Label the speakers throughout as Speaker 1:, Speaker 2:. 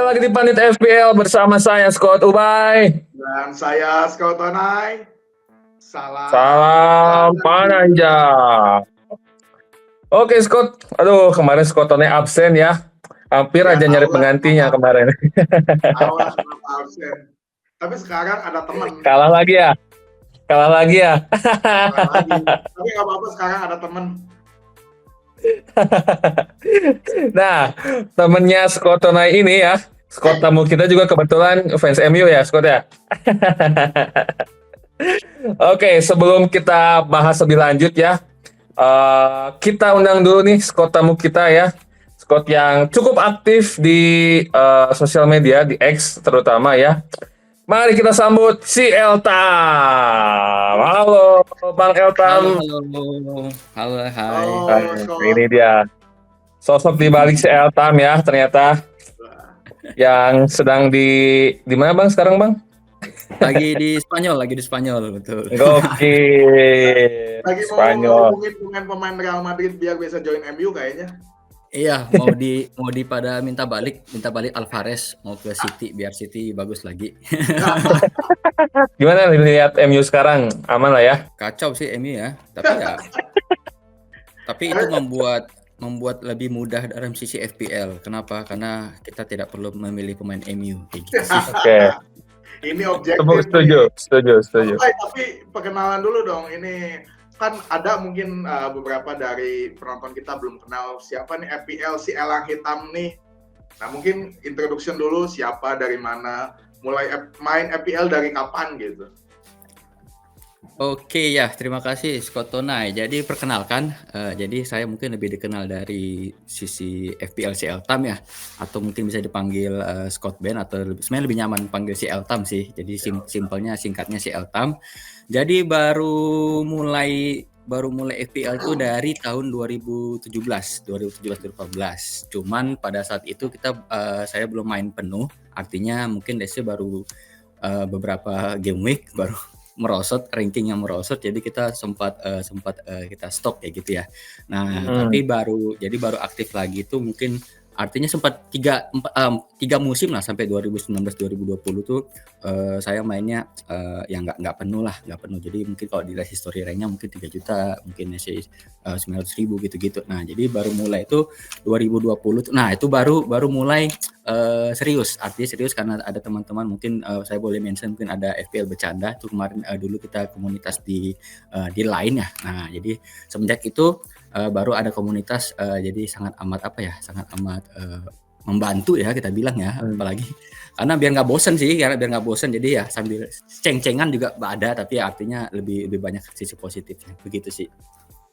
Speaker 1: lagi di Panit FPL bersama saya Scott Ubay.
Speaker 2: Dan saya Scott Tonai.
Speaker 1: Salam Pananja. Oke Scott, aduh kemarin Scott Tonai absen ya. Hampir
Speaker 2: Ya,
Speaker 1: aja nyari penggantinya kemarin.
Speaker 2: Awas kenapa absen. Tapi sekarang ada teman.
Speaker 1: Kalah lagi ya?
Speaker 2: Kalah lagi. Tapi nggak apa-apa, sekarang ada teman.
Speaker 1: Nah, temennya Scott Tonai ini ya, Scott tamu kita juga kebetulan fans MU ya, Scott ya. Oke, sebelum kita bahas lebih lanjut ya, kita undang dulu nih Scott tamu kita ya, Scott yang cukup aktif di sosial media, di X terutama ya. Mari kita sambut si Eltam. Halo, Bang Eltam.
Speaker 3: Halo, hai.
Speaker 2: Halo,
Speaker 1: Ini dia sosok di balik si Eltam ya, ternyata yang sedang di mana Bang sekarang Bang?
Speaker 3: Lagi di Spanyol, betul.
Speaker 1: Gokil.
Speaker 2: lagi mau
Speaker 1: Spanyol.
Speaker 2: hubungin pemain Real Madrid biar bisa join MU kayaknya.
Speaker 3: Iya, mau di pada minta balik Alvarez mau ke City biar City bagus lagi.
Speaker 1: Gimana lihat MU sekarang? Aman lah ya?
Speaker 3: Kacau sih MU ya, tapi itu membuat lebih mudah dalam sisi FPL. Kenapa? Karena kita tidak perlu memilih pemain MU kayak gitu sih.
Speaker 1: Oke.
Speaker 2: Ini objektif.
Speaker 1: Setuju.
Speaker 2: Tapi perkenalan dulu dong. Ini kan ada mungkin beberapa dari penonton kita belum kenal siapa nih FPL si Elang Hitam nih. Nah mungkin introduction dulu siapa, dari mana, mulai main FPL dari kapan gitu.
Speaker 3: Oke ya, terima kasih Scott Tonai. Jadi perkenalkan, jadi saya mungkin lebih dikenal dari sisi FPL si Eltam ya, atau mungkin bisa dipanggil Scott Ben, atau sebenarnya lebih nyaman panggil si Eltam sih. Jadi simpelnya singkatnya si Eltam. Jadi baru mulai FPL itu dari tahun 2017-2018. Cuman pada saat itu saya belum main penuh, artinya mungkin DC baru beberapa game week baru merosot, rankingnya merosot, jadi kita sempat kita stop kayak gitu ya. Nah, tapi baru aktif lagi itu mungkin artinya sempat 3 musim lah sampai 2019-2020 tuh saya mainnya yang nggak penuh. Jadi mungkin kalau dilihat history ranknya mungkin 3 juta, mungkin sih 900.000 gitu. Nah, jadi baru mulai itu 2020 tuh. Nah, itu baru mulai serius. Artinya serius karena ada teman-teman, mungkin saya boleh mention, mungkin ada FPL bercanda tuh kemarin, dulu kita komunitas di Line ya. Nah, jadi semenjak itu baru ada komunitas, jadi sangat amat membantu ya kita bilang ya, apalagi karena biar nggak bosen jadi ya sambil ceng-cengan juga ada, tapi artinya lebih banyak sisi positifnya begitu sih.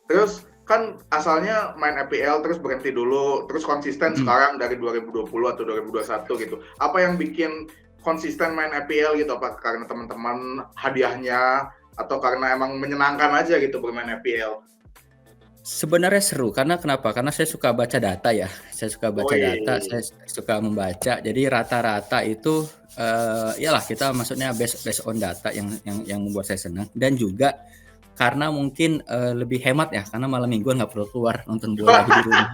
Speaker 2: Terus kan asalnya main FPL terus berhenti dulu, terus konsisten sekarang dari 2020 atau 2021 gitu. Apa yang bikin konsisten main FPL gitu? Apa karena teman-teman hadiahnya, atau karena emang menyenangkan aja gitu bermain FPL?
Speaker 3: Sebenarnya seru, karena kenapa? Karena saya suka baca data ya. Saya suka membaca. Jadi rata-rata itu iyalah kita maksudnya based on data yang membuat saya senang, dan juga karena mungkin lebih hemat ya, karena malam mingguan nggak perlu keluar nonton bola di rumah.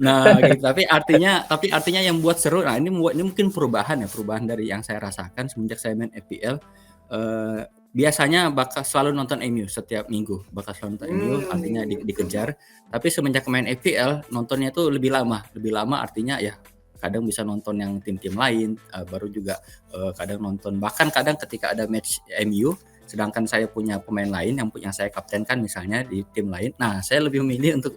Speaker 3: Nah, gitu. Tapi artinya yang buat seru. Nah, ini mungkin perubahan dari yang saya rasakan semenjak saya main FPL. Biasanya bakal selalu nonton MU setiap minggu, artinya dikejar. Tapi semenjak main FPL nontonnya itu lebih lama artinya ya kadang bisa nonton yang tim-tim lain, baru juga kadang nonton, bahkan kadang ketika ada match MU sedangkan saya punya pemain lain yang saya kaptenkan misalnya di tim lain, nah saya lebih memilih untuk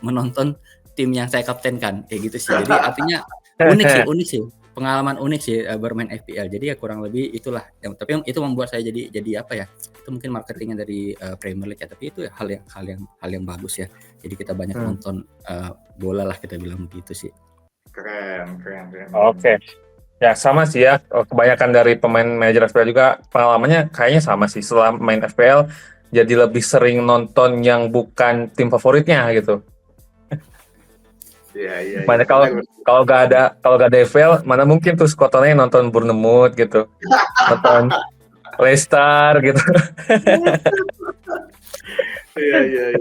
Speaker 3: menonton tim yang saya kaptenkan kayak gitu sih. Jadi artinya unik sih. Pengalaman unik sih bermain FPL. Jadi ya kurang lebih itulah. Tapi itu membuat saya jadi apa ya? Itu mungkin marketingnya dari Premier League ya. Tapi itu hal yang bagus ya. Jadi kita banyak nonton bola lah, kita bilang begitu sih.
Speaker 2: Keren.
Speaker 1: Oke. Ya sama sih ya. Kebanyakan dari pemain manajer FPL juga pengalamannya kayaknya sama sih. Setelah main FPL jadi lebih sering nonton yang bukan tim favoritnya gitu.
Speaker 2: Iya.
Speaker 1: Mana kalau nggak ada FPL, mana mungkin tuh Scott Tonai nonton Bournemouth gitu, nonton Leicester gitu.
Speaker 2: Iya.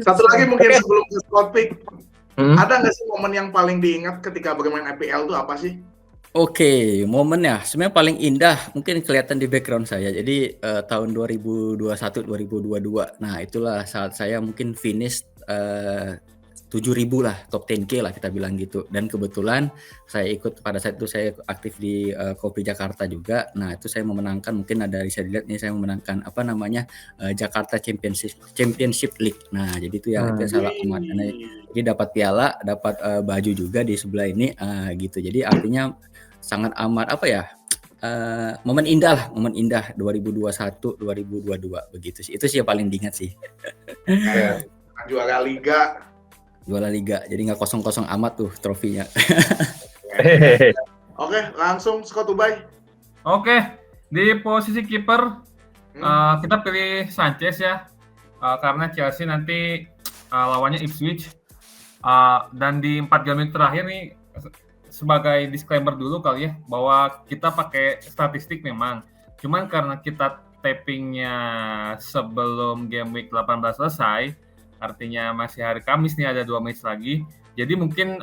Speaker 2: Satu lagi mungkin sebelum ke Scott pick, Ada nggak sih momen yang paling diingat ketika bermain IPL itu apa sih?
Speaker 3: Oke, momennya sebenarnya paling indah mungkin kelihatan di background saya. Jadi tahun 2021 2022. Nah, itulah saat saya mungkin finish 7.000 lah, top 10K lah kita bilang gitu. Dan kebetulan saya ikut pada saat itu saya aktif di Kopi Jakarta juga. Nah, itu saya memenangkan, mungkin ada bisa dilihat nih, saya memenangkan apa namanya Jakarta Championship League. Nah, jadi itu ya itu salah amat. Jadi dapat piala, dapat baju juga di sebelah ini gitu. Jadi artinya sangat amat apa ya? Momen indah 2021 2022 begitu sih. Itu sih yang paling diingat sih.
Speaker 2: Kayak juara liga.
Speaker 3: Juara liga. Jadi nggak kosong-kosong amat tuh trofinya.
Speaker 2: Oke, langsung Scott Ubay.
Speaker 1: Oke, di posisi kiper kita pilih Sanchez ya. Karena Chelsea nanti lawannya Ipswich. Dan di 4 game terakhir nih, sebagai disclaimer dulu kali ya, bahwa kita pakai statistik memang. Cuman karena kita tappingnya sebelum game week 18 selesai, artinya masih hari Kamis nih, ada 2 match lagi. Jadi mungkin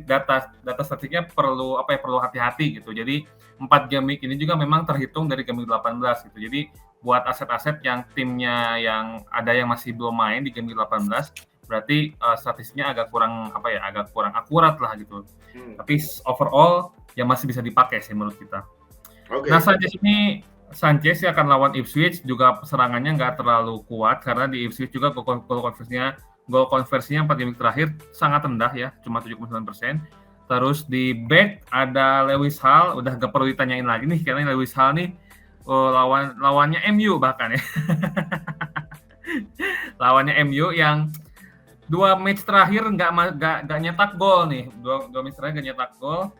Speaker 1: data statistiknya perlu hati-hati gitu. Jadi 4 game week ini juga memang terhitung dari game week 18 gitu. Jadi buat aset-aset yang timnya yang ada yang masih belum main di game week 18, berarti statistiknya agak kurang akurat lah gitu. Tapi overall ya masih bisa dipakai sih menurut kita. Nah, Sanchez akan lawan Ipswich, juga serangannya nggak terlalu kuat karena di Ipswich juga gol konversinya 4 game terakhir sangat rendah ya, cuma 79%. Terus di back ada Lewis Hall, udah gak perlu ditanyain lagi nih karena Lewis Hall nih lawannya MU bahkan ya. Lawannya MU yang 2 match terakhir nggak nyetak gol nih, 2 match terakhir nggak nyetak gol,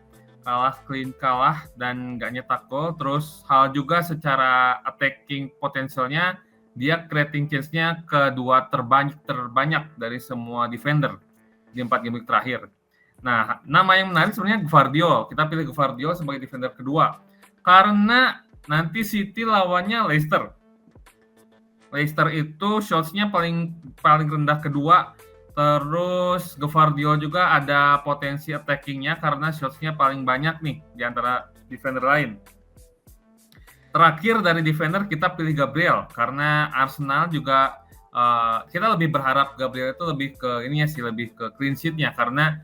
Speaker 1: kalah dan nggak nyetak gol. Terus Hal juga secara attacking potensialnya dia creating chance-nya kedua terbanyak dari semua defender di 4 game terakhir. Nah, nama yang menarik sebenarnya Gvardiol. Kita pilih Gvardiol sebagai defender kedua karena nanti City lawannya Leicester. Leicester itu shots-nya paling rendah kedua. Terus Gvardiol juga ada potensi attacking-nya karena shots-nya paling banyak nih di antara defender lain. Terakhir dari defender kita pilih Gabriel karena Arsenal juga kita lebih berharap Gabriel itu lebih ke clean sheet-nya karena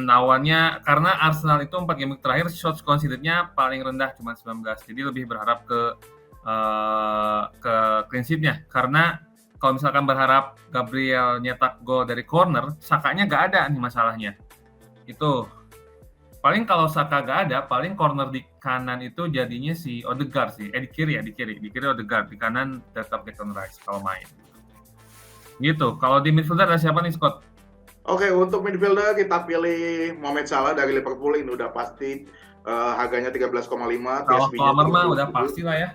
Speaker 1: lawannya, karena Arsenal itu 4 game terakhir shots conceded-nya paling rendah cuma 19. Jadi lebih berharap ke clean sheet-nya karena kalau misalkan berharap Gabriel nyetak gol dari corner, Saka-nya nggak ada nih masalahnya. Itu paling kalau Saka nggak ada, paling corner di kanan itu jadinya si Odegaard sih. Di kiri Odegaard, di kanan tetap Declan Rice kalau main. Gitu. Kalau di midfielder ada siapa nih, Scott?
Speaker 2: Oke, untuk midfielder kita pilih Mohamed Salah dari Liverpool. Ini udah pasti harganya 13,5.
Speaker 1: Kalau Palmer mah udah pasti lah ya.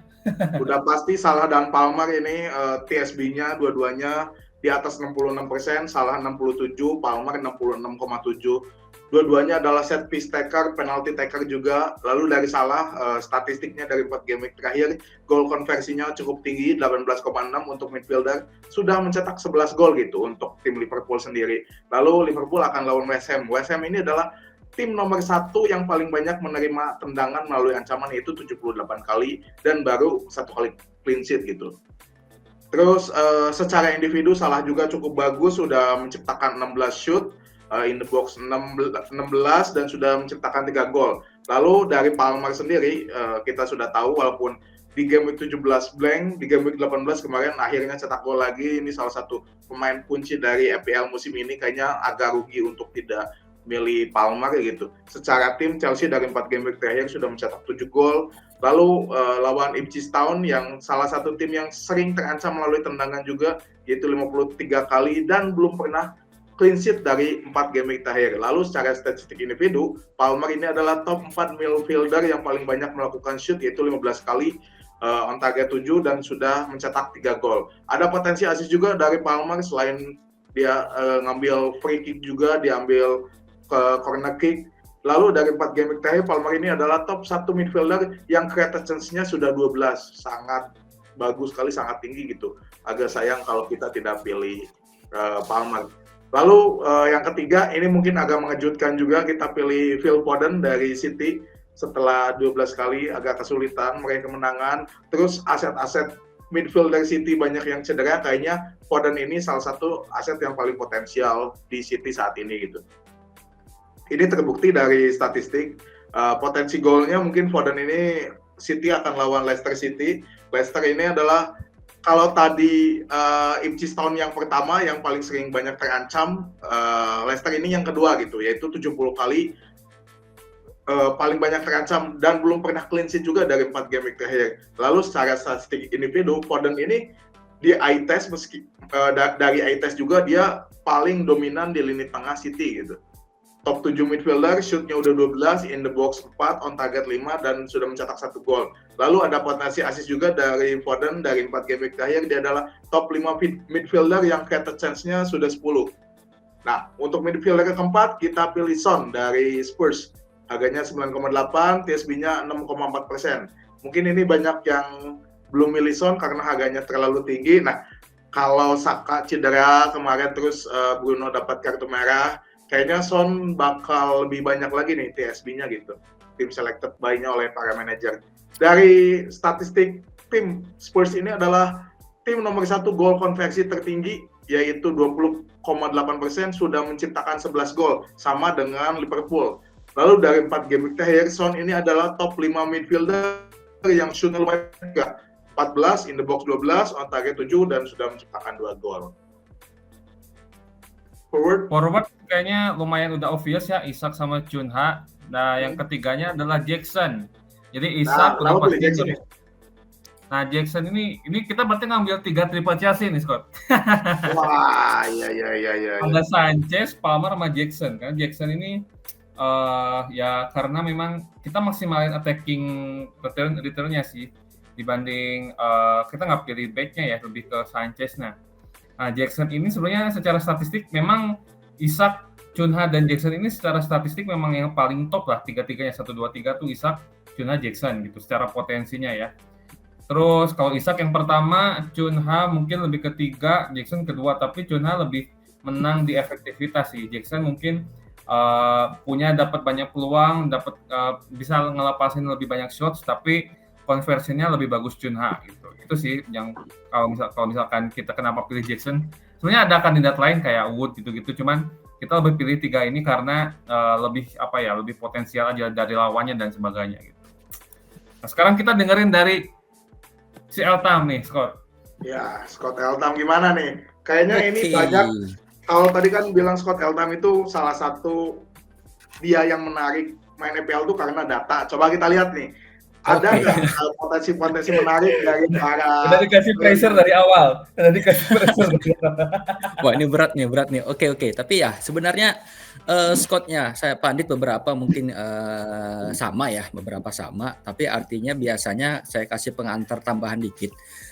Speaker 2: Udah pasti Salah dan Palmer ini TSB-nya dua-duanya di atas 66%, Salah 67, Palmer 66,7. Dua-duanya adalah set piece taker, penalty taker juga. Lalu dari Salah statistiknya dari 4 game terakhir, gol konversinya cukup tinggi 18,6 untuk midfielder, sudah mencetak 11 gol gitu untuk tim Liverpool sendiri. Lalu Liverpool akan lawan West Ham. West Ham ini adalah tim nomor 1 yang paling banyak menerima tendangan melalui ancaman, yaitu 78 kali dan baru 1 kali clean sheet gitu. Terus secara individu Salah juga cukup bagus, sudah menciptakan 16 shoot, in the box 16 dan sudah menciptakan 3 gol. Lalu dari Palmer sendiri kita sudah tahu walaupun di game week 17 blank, di game week 18 kemarin akhirnya cetak gol lagi. Ini salah satu pemain kunci dari FPL musim ini, kayaknya agak rugi untuk tidak milih Palmer gitu. Secara tim Chelsea dari 4 game week terakhir sudah mencetak 7 gol. Lalu lawan Ipswich Town yang salah satu tim yang sering terancam melalui tendangan juga, yaitu 53 kali dan belum pernah clean sheet dari 4 game week terakhir. Lalu secara statistik individu, Palmer ini adalah top 4 midfielder yang paling banyak melakukan shoot, yaitu 15 kali on target 7 dan sudah mencetak 3 gol. Ada potensi assist juga dari Palmer, selain dia ngambil free kick juga, diambil ke corner kick. Lalu dari 4 game terakhir, Palmer ini adalah top 1 midfielder yang created chance-nya sudah 12. Sangat bagus sekali, sangat tinggi gitu. Agak sayang kalau kita tidak pilih Palmer. Lalu yang ketiga ini mungkin agak mengejutkan juga, kita pilih Phil Foden dari City setelah 12 kali agak kesulitan meraih kemenangan. Terus aset-aset midfield dari City banyak yang cedera, kayaknya Foden ini salah satu aset yang paling potensial di City saat ini gitu. Ini terbukti dari statistik, potensi golnya mungkin Foden ini City akan lawan Leicester City. Leicester ini adalah kalau tadi Ipswich Town yang pertama yang paling sering banyak terancam, Leicester ini yang kedua gitu, yaitu 70 kali paling banyak terancam dan belum pernah clean sheet juga dari 4 game week terakhir. Lalu secara statistik individu, Foden ini di eye test dari eye test juga dia paling dominan di lini tengah City gitu. Top 7 midfielder, shootnya udah 12, in the box 4, on target 5, dan sudah mencetak 1 gol. Lalu ada potensi assist juga dari Foden dari 4 game week terakhir, dia adalah top 5 midfielder yang created chance-nya sudah 10. Nah, untuk midfielder keempat, kita pilih Son dari Spurs. Harganya 9,8, TSB-nya 6,4%. Mungkin ini banyak yang belum milih Son karena harganya terlalu tinggi. Nah, kalau Saka cedera kemarin terus Bruno dapat kartu merah, kayaknya Son bakal lebih banyak lagi nih TSB-nya gitu. Tim selected buy-nya oleh para manajer. Dari statistik tim, Spurs ini adalah tim nomor 1 gol konversi tertinggi, yaitu 20,8%, sudah menciptakan 11 gol, sama dengan Liverpool. Lalu dari 4 game terakhir, Son ini adalah top 5 midfielder yang shoot lumayan juga. 14, in the box 12, on target 7, dan sudah menciptakan 2 gol.
Speaker 4: Forward kayaknya lumayan udah obvious ya, Isak sama Cunha. Nah, yang ketiganya adalah Jackson. Jadi Isak udah pasti.
Speaker 2: Jackson,
Speaker 4: nah, Jackson ini kita berarti ngambil 3 triple Chelsea nih, Scott.
Speaker 2: Wah, iya.
Speaker 4: Ada Sanchez, Palmer, sama Jackson. Karena Jackson ini ya karena memang kita maksimalin attacking return-nya sih dibanding kita nggak pilih back-nya ya, lebih ke Sanchez. Nah, Jackson ini sebenarnya secara statistik memang Isak, Cunha, dan Jackson ini secara statistik memang yang paling top lah, tiga-tiganya 1, 2, 3 tuh Isak, Cunha, Jackson gitu secara potensinya ya. Terus kalau Isak yang pertama, Cunha mungkin lebih ketiga, Jackson kedua, tapi Cunha lebih menang di efektivitas sih. Jackson mungkin punya dapat banyak peluang, dapat bisa ngelepasin lebih banyak shots, tapi konversinya lebih bagus Cunha gitu. Itu sih yang kalau misalkan kita kenapa pilih Jackson. Sebenarnya ada kandidat lain kayak Wood gitu-gitu, cuman kita lebih pilih 3 ini karena lebih potensial aja dari lawannya dan sebagainya gitu. Nah, sekarang kita dengerin dari si Eltham nih, Scott.
Speaker 2: Ya, Scott Eltham gimana nih? Kayaknya ini banyak. Kalau tadi kan bilang Scott Eltham itu salah satu dia yang menarik main EPL itu karena data. Coba kita lihat nih. Ada nggak potensi-potensi menarik dari para...
Speaker 4: Udah dikasih pressure dari awal.
Speaker 3: Wah, ini berat nih. Oke. Tapi ya sebenarnya Scottnya saya pandit beberapa mungkin beberapa sama. Tapi artinya biasanya saya kasih pengantar tambahan dikit.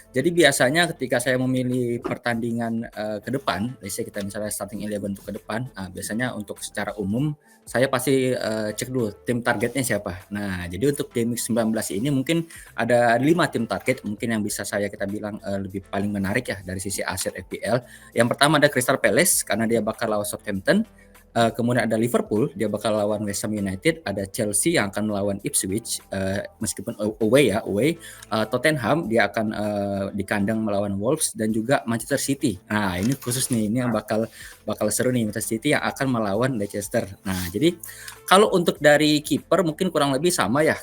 Speaker 3: Jadi biasanya ketika saya memilih pertandingan ke depan, misalnya starting 11 untuk ke depan, biasanya untuk secara umum saya pasti cek dulu tim targetnya siapa. Nah, jadi untuk game 19 ini mungkin ada 5 tim target mungkin yang bisa kita bilang lebih paling menarik ya dari sisi aset FPL. Yang pertama ada Crystal Palace karena dia bakal lawan Southampton. Kemudian ada Liverpool, dia bakal lawan West Ham United. Ada Chelsea yang akan melawan Ipswich, meskipun away. Tottenham dia akan di kandang melawan Wolves, dan juga Manchester City. Nah, ini khusus nih, ini yang bakal seru nih, Manchester City yang akan melawan Leicester. Nah, jadi kalau untuk dari kiper mungkin kurang lebih sama ya.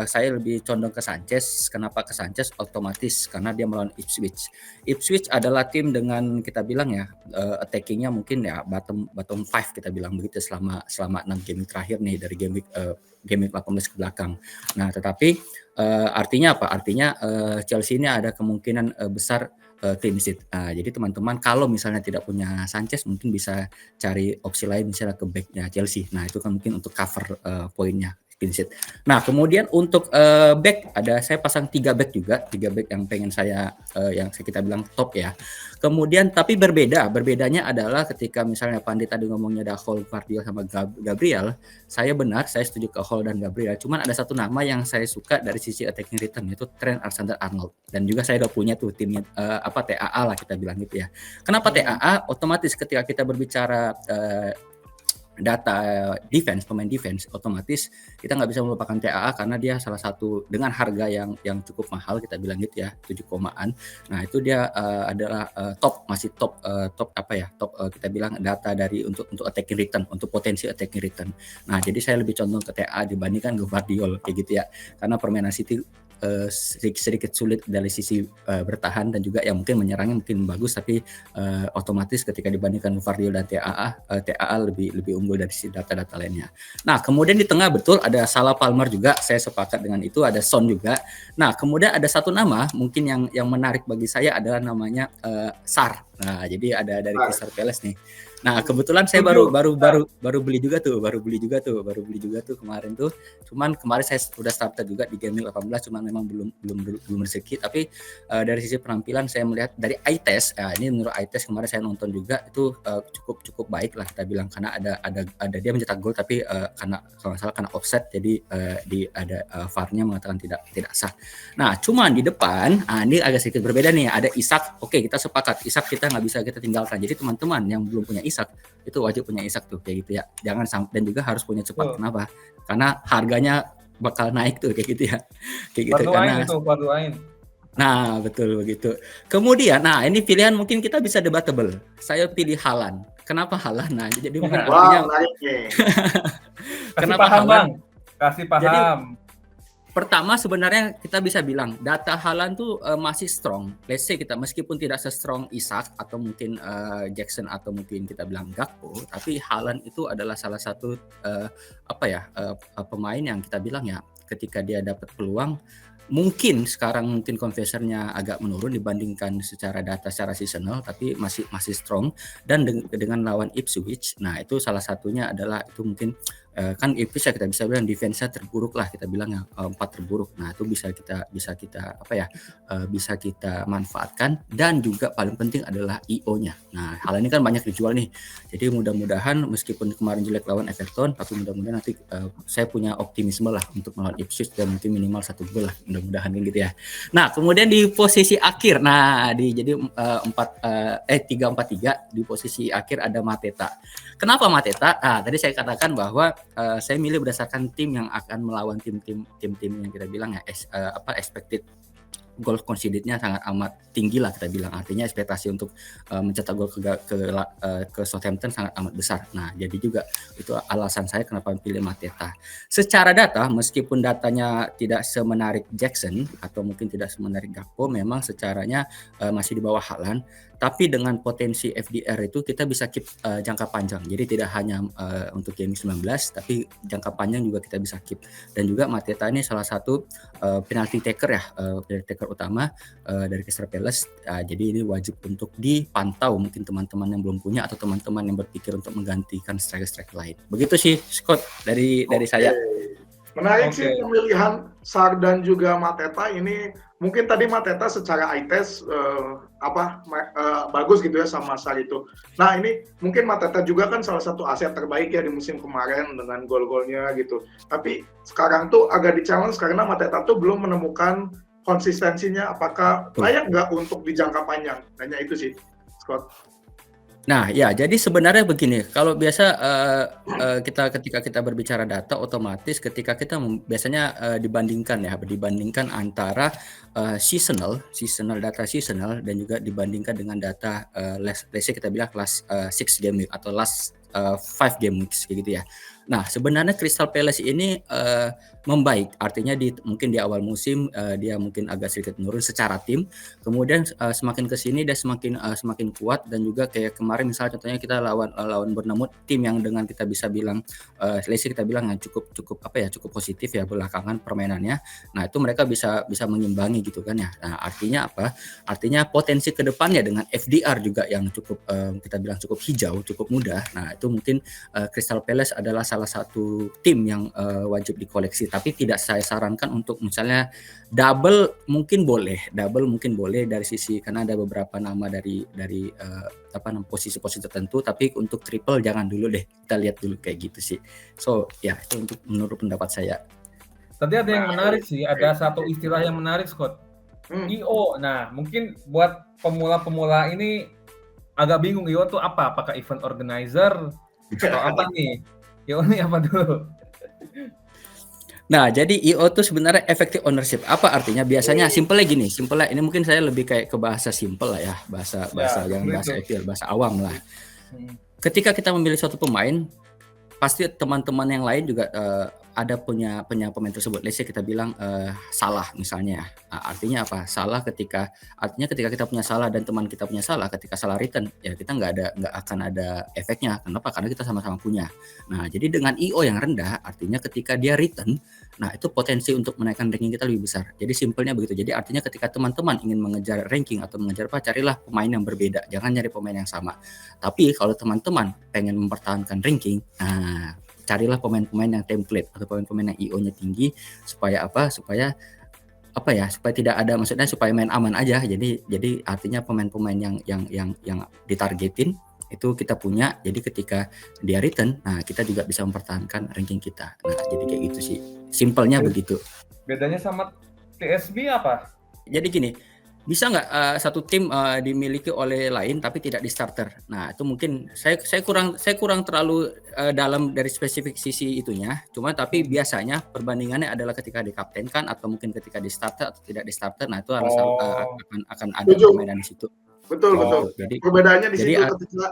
Speaker 3: Saya lebih condong ke Sanchez. Kenapa ke Sanchez? Otomatis karena dia melawan Ipswich. Ipswich adalah tim dengan kita bilang ya attackingnya mungkin ya bottom 5 kita bilang begitu selama 6 game terakhir nih dari game week 18 ke belakang. Nah, tetapi artinya apa? Artinya Chelsea ini ada kemungkinan besar clean sheet. Jadi teman-teman kalau misalnya tidak punya Sanchez mungkin bisa cari opsi lain misalnya ke backnya Chelsea. Nah, itu kan mungkin untuk cover poinnya clean sheet. Nah, kemudian untuk back saya pasang 3 back juga, 3 back yang pengen saya yang kita bilang top ya. Kemudian tapi berbedanya adalah ketika misalnya Pandit tadi ngomongnya ada Hall, Gvardiol sama Gabriel, saya setuju ke Hall dan Gabriel. Cuman ada satu nama yang saya suka dari sisi attacking return, yaitu Trent Alexander-Arnold. Dan juga saya udah punya tuh timnya TAA lah kita bilang gitu ya. Kenapa TAA? Otomatis ketika kita berbicara data defense, pemain defense, otomatis kita nggak bisa melupakan TAA karena dia salah satu dengan harga yang cukup mahal, kita bilang gitu ya, 7 komaan. Nah itu dia adalah masih top kita bilang data dari untuk attacking return, untuk potensi attacking return. Nah jadi saya lebih condong ke TAA dibandingkan Gvardiol kayak gitu ya, karena permainan City sedikit sulit dari sisi bertahan dan juga yang mungkin menyerangnya mungkin bagus, tapi otomatis ketika dibandingkan Gvardiol dan TAA lebih unggul dari sisi data-data lainnya. Nah kemudian di tengah betul ada Salah, Palmer juga, saya sepakat dengan itu, ada Son juga. Nah kemudian ada satu nama mungkin yang menarik bagi saya adalah namanya Sarr. Nah jadi ada dari Crystal Palace nih. Nah kebetulan saya baru beli juga tuh kemarin tuh. Cuman kemarin saya udah starter juga di game 18, cuman memang belum rezeki. Tapi dari sisi penampilan saya melihat dari eye test, ini menurut eye test kemarin saya nonton juga itu cukup baik lah kita bilang, karena ada dia mencetak gol tapi karena kalau nggak salah karena offset, jadi ada VAR-nya mengatakan tidak sah. Nah cuman di depan ini agak sedikit berbeda nih, ada Isak. Oke, kita sepakat Isak kita nggak bisa kita tinggalkan. Jadi teman-teman yang belum punya Isak itu wajib punya Isak tuh kayak gitu ya. Jangan sampai, dan juga harus punya cepat. Kenapa? Karena harganya bakal naik tuh kayak gitu ya. Kayak gitu karena
Speaker 4: Parduain.
Speaker 3: Nah, betul begitu. Kemudian ini pilihan mungkin kita bisa debatable. Saya pilih Haaland. Kenapa Haaland? Nah, jadi mungkin artinya
Speaker 4: Kenapa Haaland? Kasih paham.
Speaker 3: Jadi, pertama sebenarnya kita bisa bilang data Haaland tuh masih strong. Let's say kita meskipun tidak se-strong Isak atau mungkin Jackson atau mungkin kita bilang Gakpo, tapi Haaland itu adalah salah satu pemain yang kita bilang ya, ketika dia dapat peluang, mungkin sekarang conversionnya agak menurun dibandingkan secara data secara seasonal, tapi masih strong. Dan dengan lawan Ipswich, nah itu salah satunya adalah itu mungkin kan Ipswich ya kita bisa bilang defense-nya terburuk lah kita bilang ya, 4 terburuk. Nah itu bisa kita manfaatkan. Dan juga paling penting adalah IO-nya. Nah hal ini kan banyak dijual nih, jadi mudah-mudahan meskipun kemarin jelek lawan Everton, tapi mudah-mudahan nanti saya punya optimisme lah untuk melawan Ipswich dan mungkin minimal 1 gol lah, mudah-mudahan gitu ya. Nah kemudian di posisi akhir, jadi 3-4-3 di posisi akhir ada Mateta. Kenapa Mateta? Tadi saya katakan bahwa saya milih berdasarkan tim yang akan melawan tim yang kita bilang ya expected goal conceded-nya sangat amat tinggi lah kita bilang, artinya ekspektasi untuk mencetak gol ke Southampton sangat amat besar. Nah jadi juga itu alasan saya kenapa pilih Mateta. Secara data, meskipun datanya tidak semenarik Jackson atau mungkin tidak semenarik Gakpo, memang secaranya masih di bawah Haaland, tapi dengan potensi FDR itu kita bisa keep jangka panjang. Jadi tidak hanya untuk game 19, tapi jangka panjang juga kita bisa keep. Dan juga Mateta ini salah satu penalty taker ya, penalty taker utama dari Crystal Palace. Jadi ini wajib untuk dipantau mungkin teman-teman yang belum punya atau teman-teman yang berpikir untuk menggantikan striker-striker lain. Begitu sih Scott dari saya.
Speaker 2: Menarik sih pemilihan Sarr dan juga Mateta ini. Mungkin tadi Mateta secara eye test bagus gitu ya sama Sarr itu. Nah ini mungkin Mateta juga kan salah satu aset terbaik ya di musim kemarin dengan gol-golnya gitu. Tapi sekarang tuh agak di-challenge karena Mateta tuh belum menemukan konsistensinya, apakah layak nggak untuk di jangka panjang. Hanya itu sih, Scott.
Speaker 3: Nah ya, jadi sebenarnya begini, kalau biasa ketika kita berbicara data, otomatis ketika kita biasanya dibandingkan antara seasonal data seasonal dan juga dibandingkan dengan data let's say kita bilang last 6 game week atau last 5 game weeks gitu ya. Nah sebenarnya Crystal Palace ini membaik, artinya mungkin di awal musim dia mungkin agak sedikit menurun secara tim, kemudian semakin kesini dia semakin kuat. Dan juga kayak kemarin misalnya contohnya kita lawan Bournemouth, tim yang dengan kita bisa bilang kita bilang cukup positif ya belakangan permainannya. Nah itu mereka bisa mengimbangi gitu kan ya. Nah artinya apa? Artinya potensi kedepannya dengan FDR juga yang cukup kita bilang cukup hijau, cukup mudah. Nah itu mungkin Crystal Palace adalah salah satu tim yang wajib dikoleksi. Tapi tidak saya sarankan untuk misalnya double mungkin boleh dari sisi karena ada beberapa nama dari posisi-posisi tertentu. Tapi untuk triple jangan dulu deh, kita lihat dulu kayak gitu sih. So ya itu untuk menurut pendapat saya.
Speaker 4: Tadi ada yang menarik sih, ada satu istilah yang menarik, Scott. IO. Nah, mungkin buat pemula-pemula ini agak bingung IO itu apa? Apakah event organizer atau apa nih? IO ini apa dulu?
Speaker 3: Nah, jadi IO itu sebenarnya effective ownership. Apa artinya? Biasanya simpelnya gini, ini mungkin saya lebih kayak ke bahasa simpel lah ya, bahasa yang bahasa FPL, bahasa awam lah. Ketika kita memilih suatu pemain, pasti teman-teman yang lain juga ada punya pemain tersebut. Let's say kita bilang Salah misalnya. Nah, artinya apa? Ketika kita punya Salah dan teman kita punya Salah, ketika Salah return, ya kita nggak akan ada efeknya. Kenapa? Karena kita sama-sama punya. Nah, jadi dengan IO yang rendah, artinya ketika dia return, nah itu potensi untuk menaikkan ranking kita lebih besar. Jadi simpelnya begitu. Jadi artinya ketika teman-teman ingin mengejar ranking atau mengejar apa, carilah pemain yang berbeda. Jangan nyari pemain yang sama. Tapi kalau teman-teman pengen mempertahankan ranking, nah carilah pemain-pemain yang template atau pemain-pemain yang IO-nya tinggi supaya tidak ada, maksudnya supaya main aman aja. Jadi artinya pemain-pemain yang ditargetin itu kita punya. Jadi ketika dia return, nah kita juga bisa mempertahankan ranking kita. Nah, jadi kayak gitu sih. Simpelnya begitu.
Speaker 4: Bedanya sama TSB apa?
Speaker 3: Jadi gini, bisa nggak satu tim dimiliki oleh lain tapi tidak di starter? Nah itu mungkin saya kurang terlalu dalam dari spesifik sisi itunya. Cuma tapi biasanya perbandingannya adalah ketika dikaptenkan atau mungkin ketika di starter atau tidak di starter. Nah itu akan ada permainan di situ.
Speaker 2: Betul.
Speaker 3: Jadi
Speaker 2: perbedaannya di situ ketika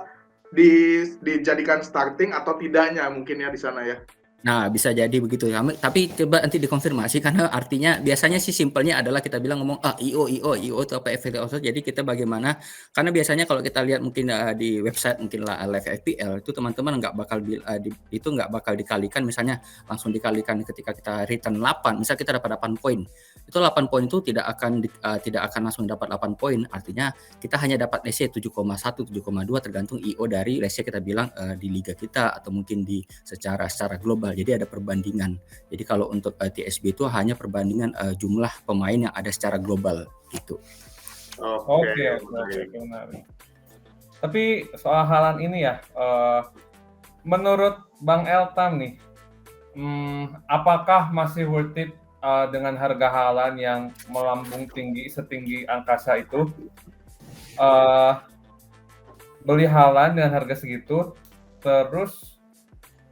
Speaker 2: dijadikan starting atau tidaknya mungkin ya di sana ya.
Speaker 3: Nah, bisa jadi begitu. Tapi coba nanti dikonfirmasi karena artinya biasanya sih simpelnya adalah kita bilang ngomong IO itu apa effective ownership. Jadi kita bagaimana, karena biasanya kalau kita lihat mungkin di website mungkin Live FPL itu teman-teman nggak bakal dikalikan, misalnya langsung dikalikan ketika kita return 8, misal kita dapat 8 poin. Itu 8 poin itu tidak akan langsung dapat 8 poin. Artinya kita hanya dapat let's say 7,1, 7,2 tergantung IO dari let's say kita bilang di liga kita atau mungkin secara global. Jadi ada perbandingan. Jadi kalau untuk TSB itu hanya perbandingan jumlah pemain yang ada secara global gitu.
Speaker 4: Oke, menarik. Tapi soal Haaland ini ya, menurut Bang Eltam nih, apakah masih worth it dengan harga Haaland yang melambung tinggi setinggi angkasa itu? Beli Haaland dengan harga segitu, terus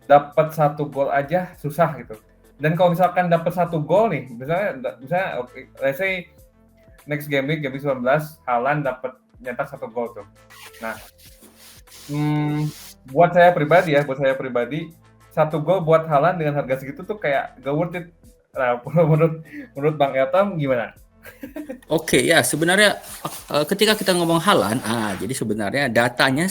Speaker 4: dapat 1 gol aja susah gitu. Dan kalau misalkan dapat 1 gol nih, misalnya let's say next game week 19 Haaland dapat nyetak 1 gol tuh. Nah, buat saya pribadi 1 gol buat Haaland dengan harga segitu tuh kayak gak worth it. Nah, menurut Bang Eltam gimana?
Speaker 3: Oke, ya sebenarnya ketika kita ngomong Haaland, jadi sebenarnya datanya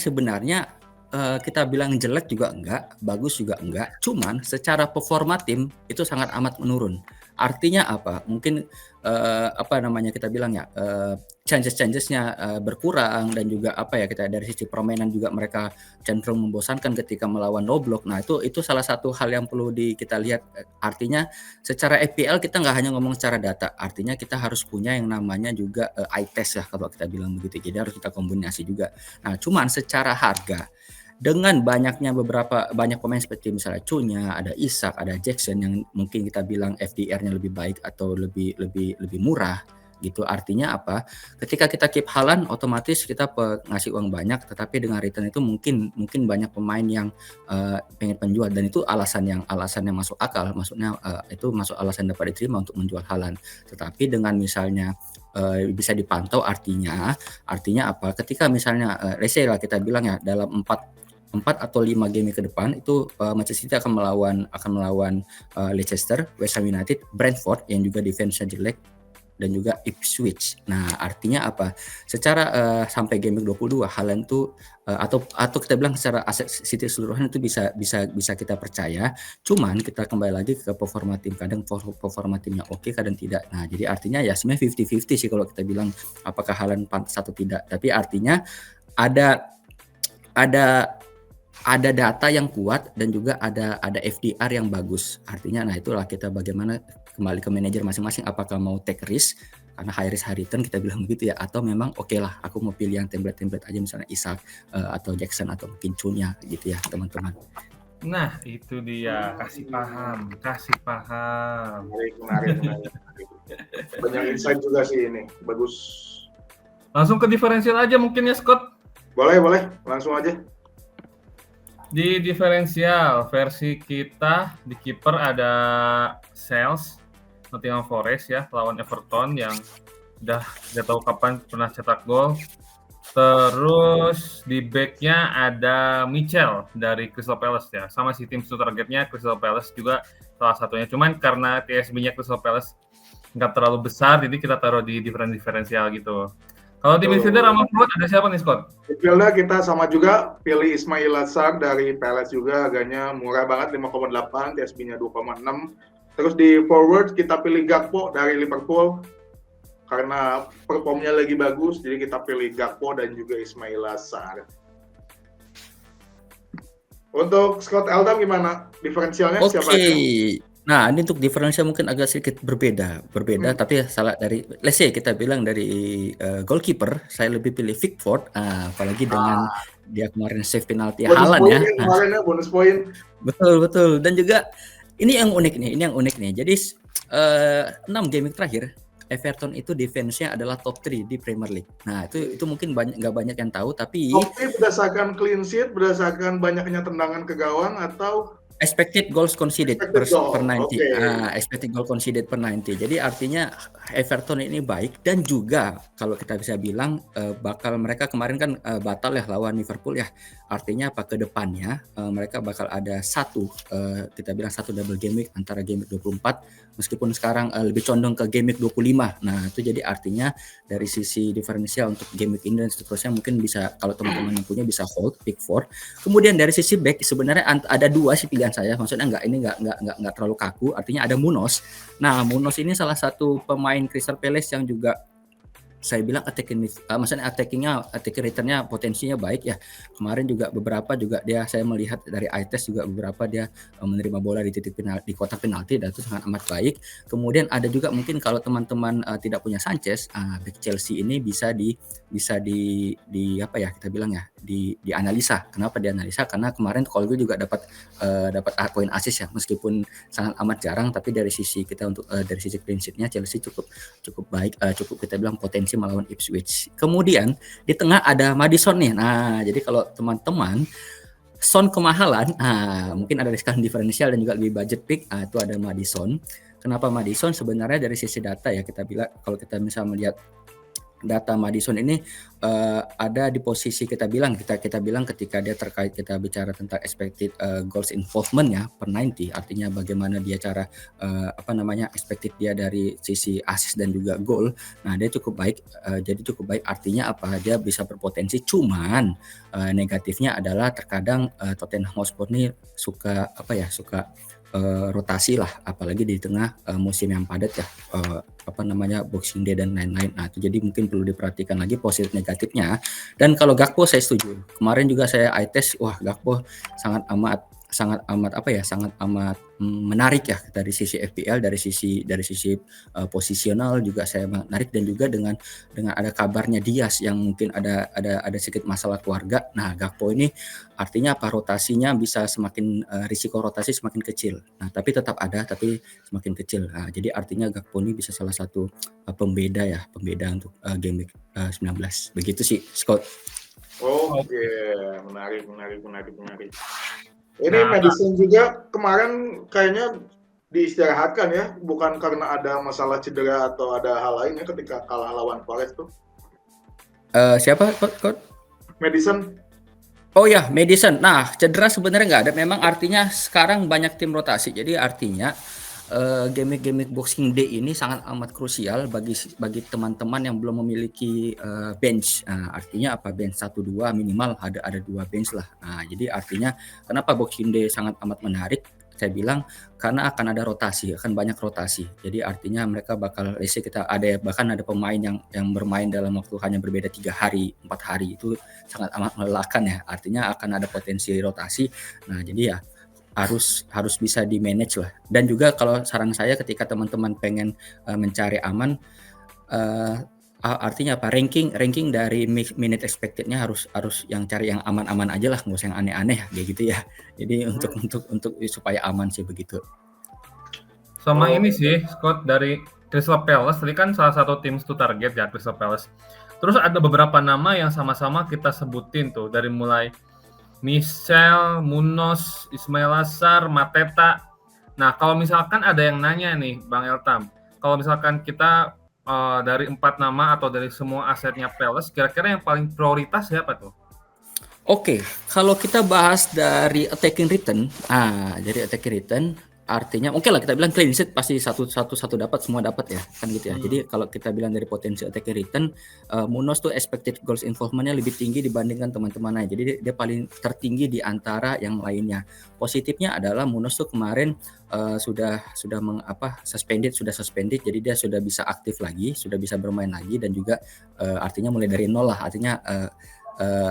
Speaker 3: kita bilang jelek juga enggak, bagus juga enggak. Cuman secara performa tim itu sangat amat menurun. Artinya apa? Mungkin kita bilang ya changes-nya berkurang dan juga kita dari sisi permainan juga mereka cenderung membosankan ketika melawan low block. Nah itu salah satu hal yang perlu kita lihat. Artinya secara FPL kita nggak hanya ngomong secara data. Artinya kita harus punya yang namanya juga eye test ya kalau kita bilang begitu. Jadi harus kita kombinasi juga. Nah cuman secara harga dengan banyak pemain seperti misalnya Cunya, ada Isak, ada Jackson yang mungkin kita bilang FDR-nya lebih baik atau lebih murah gitu. Artinya apa? Ketika kita keep Haaland otomatis kita ngasih uang banyak, tetapi dengan return itu mungkin banyak pemain yang pengen penjual dan itu alasan yang masuk akal. Maksudnya itu masuk alasan dapat diterima untuk menjual Haaland. Tetapi dengan misalnya bisa dipantau artinya apa? Ketika misalnya let's say lah kita bilang ya dalam 4 atau 5 game ke depan itu Manchester City akan melawan Leicester, West Ham United, Brentford yang juga defense-nya jelek dan juga Ipswich. Nah, artinya apa? Secara sampai game 22 Haaland tuh atau kita bilang secara aset City keseluruhan itu bisa kita percaya. Cuman kita kembali lagi ke performa tim. Kadang performa timnya oke, kadang tidak. Nah, jadi artinya ya sebenarnya 50-50 sih kalau kita bilang apakah Haaland pantas atau tidak. Tapi artinya ada ada data yang kuat dan juga ada FDR yang bagus. Artinya nah itulah kita bagaimana kembali ke manajer masing-masing, apakah mau take risk karena high risk high return kita bilang begitu ya, atau memang oke lah aku mau pilih yang template aja misalnya Isaac atau Jackson atau mungkin Chunya gitu ya teman-teman.
Speaker 4: Nah, itu dia, kasih paham.
Speaker 2: Menarik. Banyak insight juga sih ini, bagus.
Speaker 4: Langsung ke diferensial aja mungkin ya, Scott.
Speaker 2: Boleh, langsung aja.
Speaker 4: Di diferensial versi kita di kiper ada Sales Nottingham Forest ya lawan Everton yang udah nggak tahu kapan pernah cetak gol. Terus di backnya ada Mitchell dari Crystal Palace ya, sama si tim targetnya Crystal Palace juga salah satunya. Cuman karena TSB-nya Crystal Palace nggak terlalu besar, jadi kita taruh di diferensial gitu. Kalau di midfielder sama forward ada siapa nih, Scott?
Speaker 2: Midfielder kita sama juga, pilih Ismail Assar dari Palace juga, harganya murah banget 5,8, TSB-nya 2,6. Terus di forward kita pilih Gakpo dari Liverpool karena performnya lagi bagus, jadi kita pilih Gakpo dan juga Ismail Assar. Untuk Scott Eldam gimana? Diferensialnya siapa aja?
Speaker 3: Nah, ini untuk diferensial mungkin agak sedikit berbeda, tapi salah dari, let's say kita bilang dari goalkeeper, saya lebih pilih Pickford, apalagi dengan dia kemarin save penalti Haaland ya.
Speaker 2: Kemarin ya, bonus poin.
Speaker 3: Betul. Dan juga ini yang unik nih. Jadi 6 game terakhir Everton itu defense-nya adalah top 3 di Premier League. Nah, itu mungkin nggak banyak yang tahu, tapi
Speaker 2: top 3 berdasarkan clean sheet, berdasarkan banyaknya tendangan ke gawang atau
Speaker 3: expected goals conceded per 90.
Speaker 2: Okay.
Speaker 3: Expected goal conceded per 90. Jadi artinya Everton ini baik, dan juga kalau kita bisa bilang bakal mereka kemarin kan batal ya lawan Liverpool ya. Artinya apa, ke depannya mereka bakal ada kita bilang satu double game week antara game week 24 meskipun sekarang lebih condong ke game week 25. Nah, itu jadi artinya dari sisi diferensial untuk game week ini dan seterusnya mungkin bisa, kalau teman-teman yang punya bisa hold Pickford. Kemudian dari sisi back sebenarnya ada dua sih pilihan saya, maksudnya nggak terlalu kaku, artinya ada Munoz. Nah, Munoz ini salah satu pemain Crystal Palace yang juga saya bilang attacking returnnya potensinya baik ya. Kemarin juga beberapa juga saya melihat dari eye test juga beberapa dia menerima bola di titik penalti, di kotak penalti, dan itu sangat amat baik. Kemudian ada juga mungkin kalau teman-teman tidak punya Sanchez, back Chelsea ini bisa di apa ya kita bilang ya, dianalisa. Kenapa dianalisa? Karena kemarin Colwill juga dapat poin assist ya, meskipun sangat amat jarang, tapi dari sisi kita untuk dari sisi clean sheet-nya Chelsea cukup baik, cukup kita bilang potensi melawan Ipswich. Kemudian di tengah ada Maddison nih. Nah, jadi kalau teman-teman Son kemahalan, mungkin ada riskan diferensial dan juga lebih budget pick, itu ada Maddison. Kenapa Maddison? Sebenarnya dari sisi data ya, kita bilang kalau kita misalnya melihat data Maddison ini ada di posisi kita bilang ketika dia terkait, kita bicara tentang expected goals involvement ya per 90, artinya bagaimana dia cara expected dia dari sisi assist dan juga gol. Nah, dia cukup baik, jadi cukup baik artinya apa, dia bisa berpotensi. Cuman negatifnya adalah terkadang Tottenham Hotspur ini suka rotasi lah, apalagi di tengah musim yang padat ya, Boxing Day dan lain-lain. Nah, itu jadi mungkin perlu diperhatikan lagi positif negatifnya. Dan kalau Gakpo saya setuju. Kemarin juga saya eye test, Gakpo sangat amat menarik ya dari sisi FPL, dari sisi posisional juga saya menarik, dan juga dengan ada kabarnya Diaz yang mungkin ada sedikit masalah keluarga. Nah, Gakpo ini artinya apa, rotasinya bisa semakin risiko rotasi semakin kecil. Nah, tapi tetap ada, tapi semakin kecil. Nah, jadi artinya Gakpo ini bisa salah satu pembeda untuk game week 19. Begitu sih, Scott.
Speaker 2: Oke, menarik. Ini Maddison juga kemarin kayaknya diistirahatkan ya, bukan karena ada masalah cedera atau ada hal lain ya ketika kalah lawan Forest tuh.
Speaker 3: Siapa, Coach?
Speaker 2: Maddison.
Speaker 3: Oh ya, Maddison. Nah, cedera sebenarnya nggak ada. Memang artinya sekarang banyak tim rotasi. Jadi artinya game Boxing Day ini sangat amat krusial bagi teman-teman yang belum memiliki bench. Artinya apa, bench 1-2 minimal ada 2 bench lah. Nah, jadi artinya kenapa Boxing Day sangat amat menarik? saya bilang karena akan ada rotasi, akan banyak rotasi. Jadi artinya mereka bakal kita ada bahkan ada pemain yang bermain dalam waktu hanya berbeda 3 hari, 4 hari itu sangat amat melelahkan ya. Artinya akan ada potensi rotasi. Nah, jadi ya harus bisa di-manage lah. Dan juga kalau saran saya ketika teman-teman pengen mencari aman, artinya apa? Ranking dari minute expected-nya harus yang cari yang aman-aman aja lah, nggak usah yang aneh-aneh kayak gitu ya. Jadi untuk supaya aman sih begitu.
Speaker 4: Sama ini sih, Scott, dari Crystal Palace, tadi kan salah satu tim to target ya, Crystal Palace. Terus ada beberapa nama yang sama-sama kita sebutin tuh, dari mulai Michel, Munoz, Ismail Assar, Mateta. Nah, kalau misalkan ada yang nanya nih, Bang Eltam, kalau misalkan kita dari 4 nama atau dari semua asetnya Palace, kira-kira yang paling prioritas siapa tuh?
Speaker 3: Oke, kalau kita bahas dari attacking return, jadi attacking return artinya oke lah kita bilang clean sheet pasti satu dapat, semua dapat ya, kan gitu ya. Jadi kalau kita bilang dari potensi attacking return, Munoz tuh expected goals involvement-nya lebih tinggi dibandingkan teman-teman lain. Jadi dia paling tertinggi di antara yang lainnya. Positifnya adalah Munoz tuh kemarin sudah suspended, jadi dia sudah bisa aktif lagi, sudah bisa bermain lagi, dan juga artinya mulai dari nol lah, artinya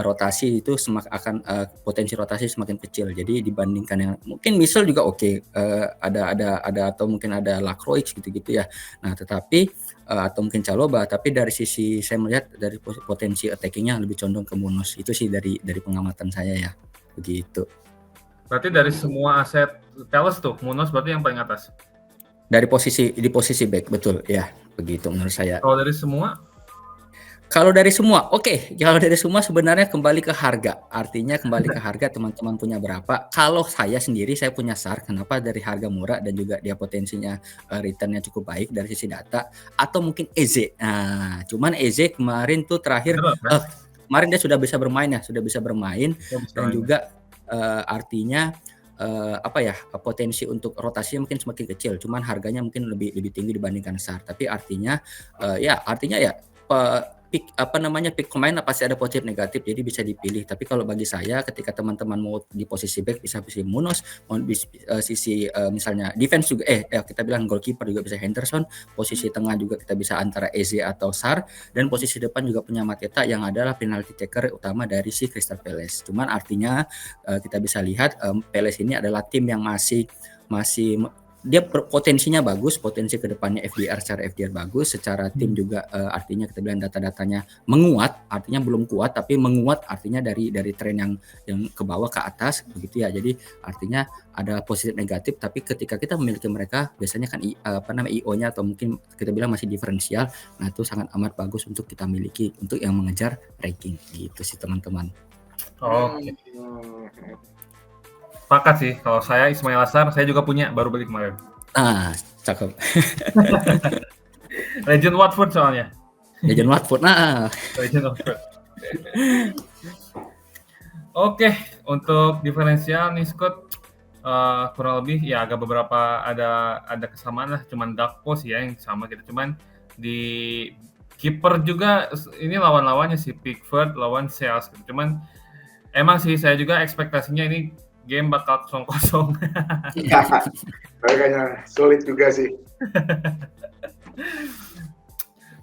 Speaker 3: rotasi itu potensi rotasi semakin kecil. Jadi dibandingkan yang mungkin Michel juga ada atau mungkin ada Lacroix gitu-gitu ya. Nah, tetapi atau mungkin Chalobah, tapi dari sisi saya melihat dari potensi attacking-nya lebih condong ke Munoz. Itu sih dari pengamatan saya ya. Begitu.
Speaker 4: Berarti dari semua aset Palace tuh, Munoz berarti yang paling atas.
Speaker 3: Di posisi back, betul ya. Begitu menurut saya.
Speaker 4: Kalau dari semua,
Speaker 3: kalau dari semua sebenarnya kembali ke harga. Artinya kembali ke harga, teman-teman punya berapa. Kalau saya sendiri, saya punya SAR. Kenapa? Dari harga murah dan juga dia potensinya return-nya cukup baik dari sisi data. Atau mungkin Eze. Nah, cuman Eze kemarin tuh terakhir, kemarin dia sudah bisa bermain. Dan juga artinya potensi untuk rotasinya mungkin semakin kecil. Cuman harganya mungkin lebih tinggi dibandingkan SAR. Tapi artinya pick pemain pasti ada positif negatif, jadi bisa dipilih. Tapi kalau bagi saya ketika teman-teman mau di posisi back bisa Munoz, mau di sisi misalnya defense juga kita bilang goalkeeper juga bisa Henderson, posisi tengah juga kita bisa antara Eze atau SAR, dan posisi depan juga punya Mateta yang adalah penalty taker utama dari si Crystal Palace. Cuman artinya kita bisa lihat Palace ini adalah tim yang masih dia potensinya bagus, potensi kedepannya secara FDR bagus, secara tim juga artinya kita bilang data-datanya menguat, artinya belum kuat tapi menguat, artinya dari tren yang ke bawah ke atas begitu ya. Jadi artinya ada positif negatif, tapi ketika kita memiliki mereka biasanya kan IO-nya atau mungkin kita bilang masih diferensial. Nah, itu sangat amat bagus untuk kita miliki untuk yang mengejar ranking gitu sih teman-teman.
Speaker 4: Sepakat sih, kalau saya Ismail Assar, saya juga punya, baru beli kemarin.
Speaker 3: Cakep.
Speaker 4: Legend Watford soalnya.
Speaker 3: Legend Watford,
Speaker 4: Legend Watford. Oke, untuk diferensial nih Scott, kurang lebih ya agak beberapa ada kesamaan lah, cuman Gakpo sih ya yang sama gitu. Cuman di kiper juga ini lawan-lawannya sih, Pickford lawan Sales gitu. Cuman emang sih saya juga ekspektasinya ini game bakal 0-0.
Speaker 2: Iya, kayaknya sulit juga sih.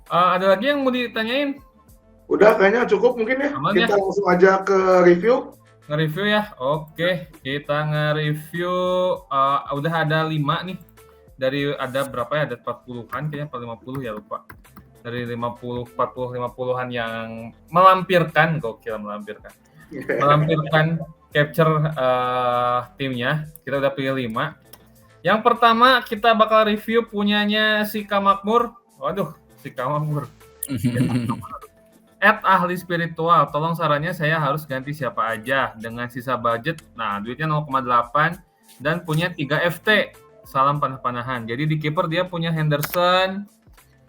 Speaker 4: Ada lagi yang mau ditanyain?
Speaker 2: Udah, kayaknya cukup mungkin ya.
Speaker 4: Aman
Speaker 2: kita
Speaker 4: ya?
Speaker 2: langsung aja ke review.
Speaker 4: Nge-review ya? Oke, kita nge-review. Udah ada 5 nih. Dari ada berapa ya? Ada 40-an kayaknya, 50 ya lupa. Dari 50, 40, 50-an yang melampirkan, gokil melampirkan. Melampirkan capture timnya. Kita udah pilih 5. Yang pertama kita bakal review punyanya si Kamakmur. Waduh, si Kamakmur. @ahli spiritual, tolong sarannya saya harus ganti siapa aja dengan sisa budget. Nah, duitnya 0,8 dan punya 3 FT. Salam panah-panahan. Jadi di kiper dia punya Henderson,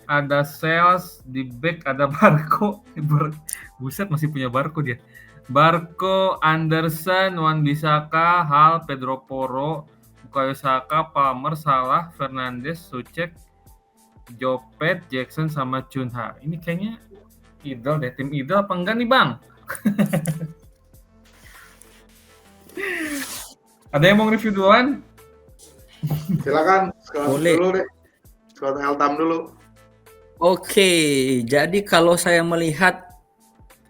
Speaker 4: ada Sales, di back ada Barco. Buset, masih punya Barco dia. Barco, Anderson, Wan-Bissaka, Hal, Pedro Porro, Bukayo Saka, Palmer, Salah, Fernandes, Soucek, Jopet, Jackson, sama Chunha. Ini kayaknya idol deh, tim idol apa enggak nih Bang? Ada yang mau review duluan?
Speaker 2: Silakan Scott
Speaker 3: Boleh.
Speaker 2: dulu deh. Scott Eltam dulu.
Speaker 3: Oke, jadi kalau saya melihat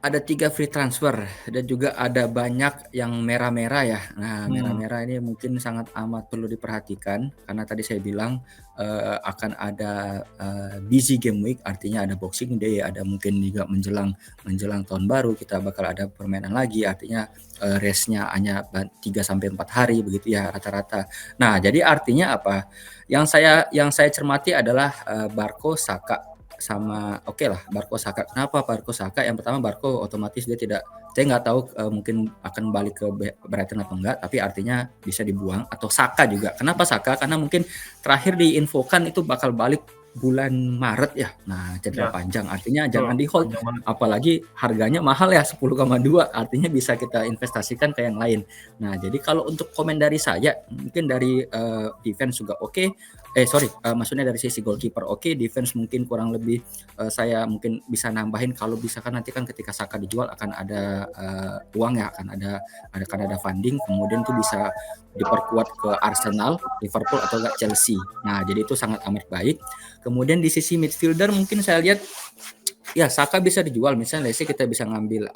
Speaker 3: ada 3 free transfer dan juga ada banyak yang merah-merah ya. Nah, merah-merah ini mungkin sangat amat perlu diperhatikan karena tadi saya bilang akan ada busy game week, artinya ada Boxing Day, ada mungkin juga menjelang tahun baru kita bakal ada permainan lagi, artinya race-nya hanya 3 sampai 4 hari begitu ya rata-rata. Nah, jadi artinya apa? Yang saya cermati adalah Barco, Saka sama lah Barco Saka. Kenapa Barco Saka? Yang pertama Barco otomatis dia tidak, saya nggak tahu mungkin akan balik ke Brighton atau enggak, tapi artinya bisa dibuang. Atau Saka juga. Kenapa Saka? Karena mungkin terakhir diinfokan itu bakal balik bulan Maret ya. Nah, cedera panjang artinya jangan di hold, apalagi harganya mahal ya 10,2, artinya bisa kita investasikan ke yang lain. Nah, jadi kalau untuk komen dari saya mungkin dari defense juga oke. Maksudnya dari sisi goalkeeper oke, defense mungkin kurang lebih saya mungkin bisa nambahin kalau bisa kan nanti kan ketika Saka dijual akan ada uang ya, akan ada funding, kemudian itu bisa diperkuat ke Arsenal, Liverpool atau enggak Chelsea. Nah, jadi itu sangat amat baik. Kemudian di sisi midfielder mungkin saya lihat ya Saka bisa dijual, misalnya sih kita bisa ngambil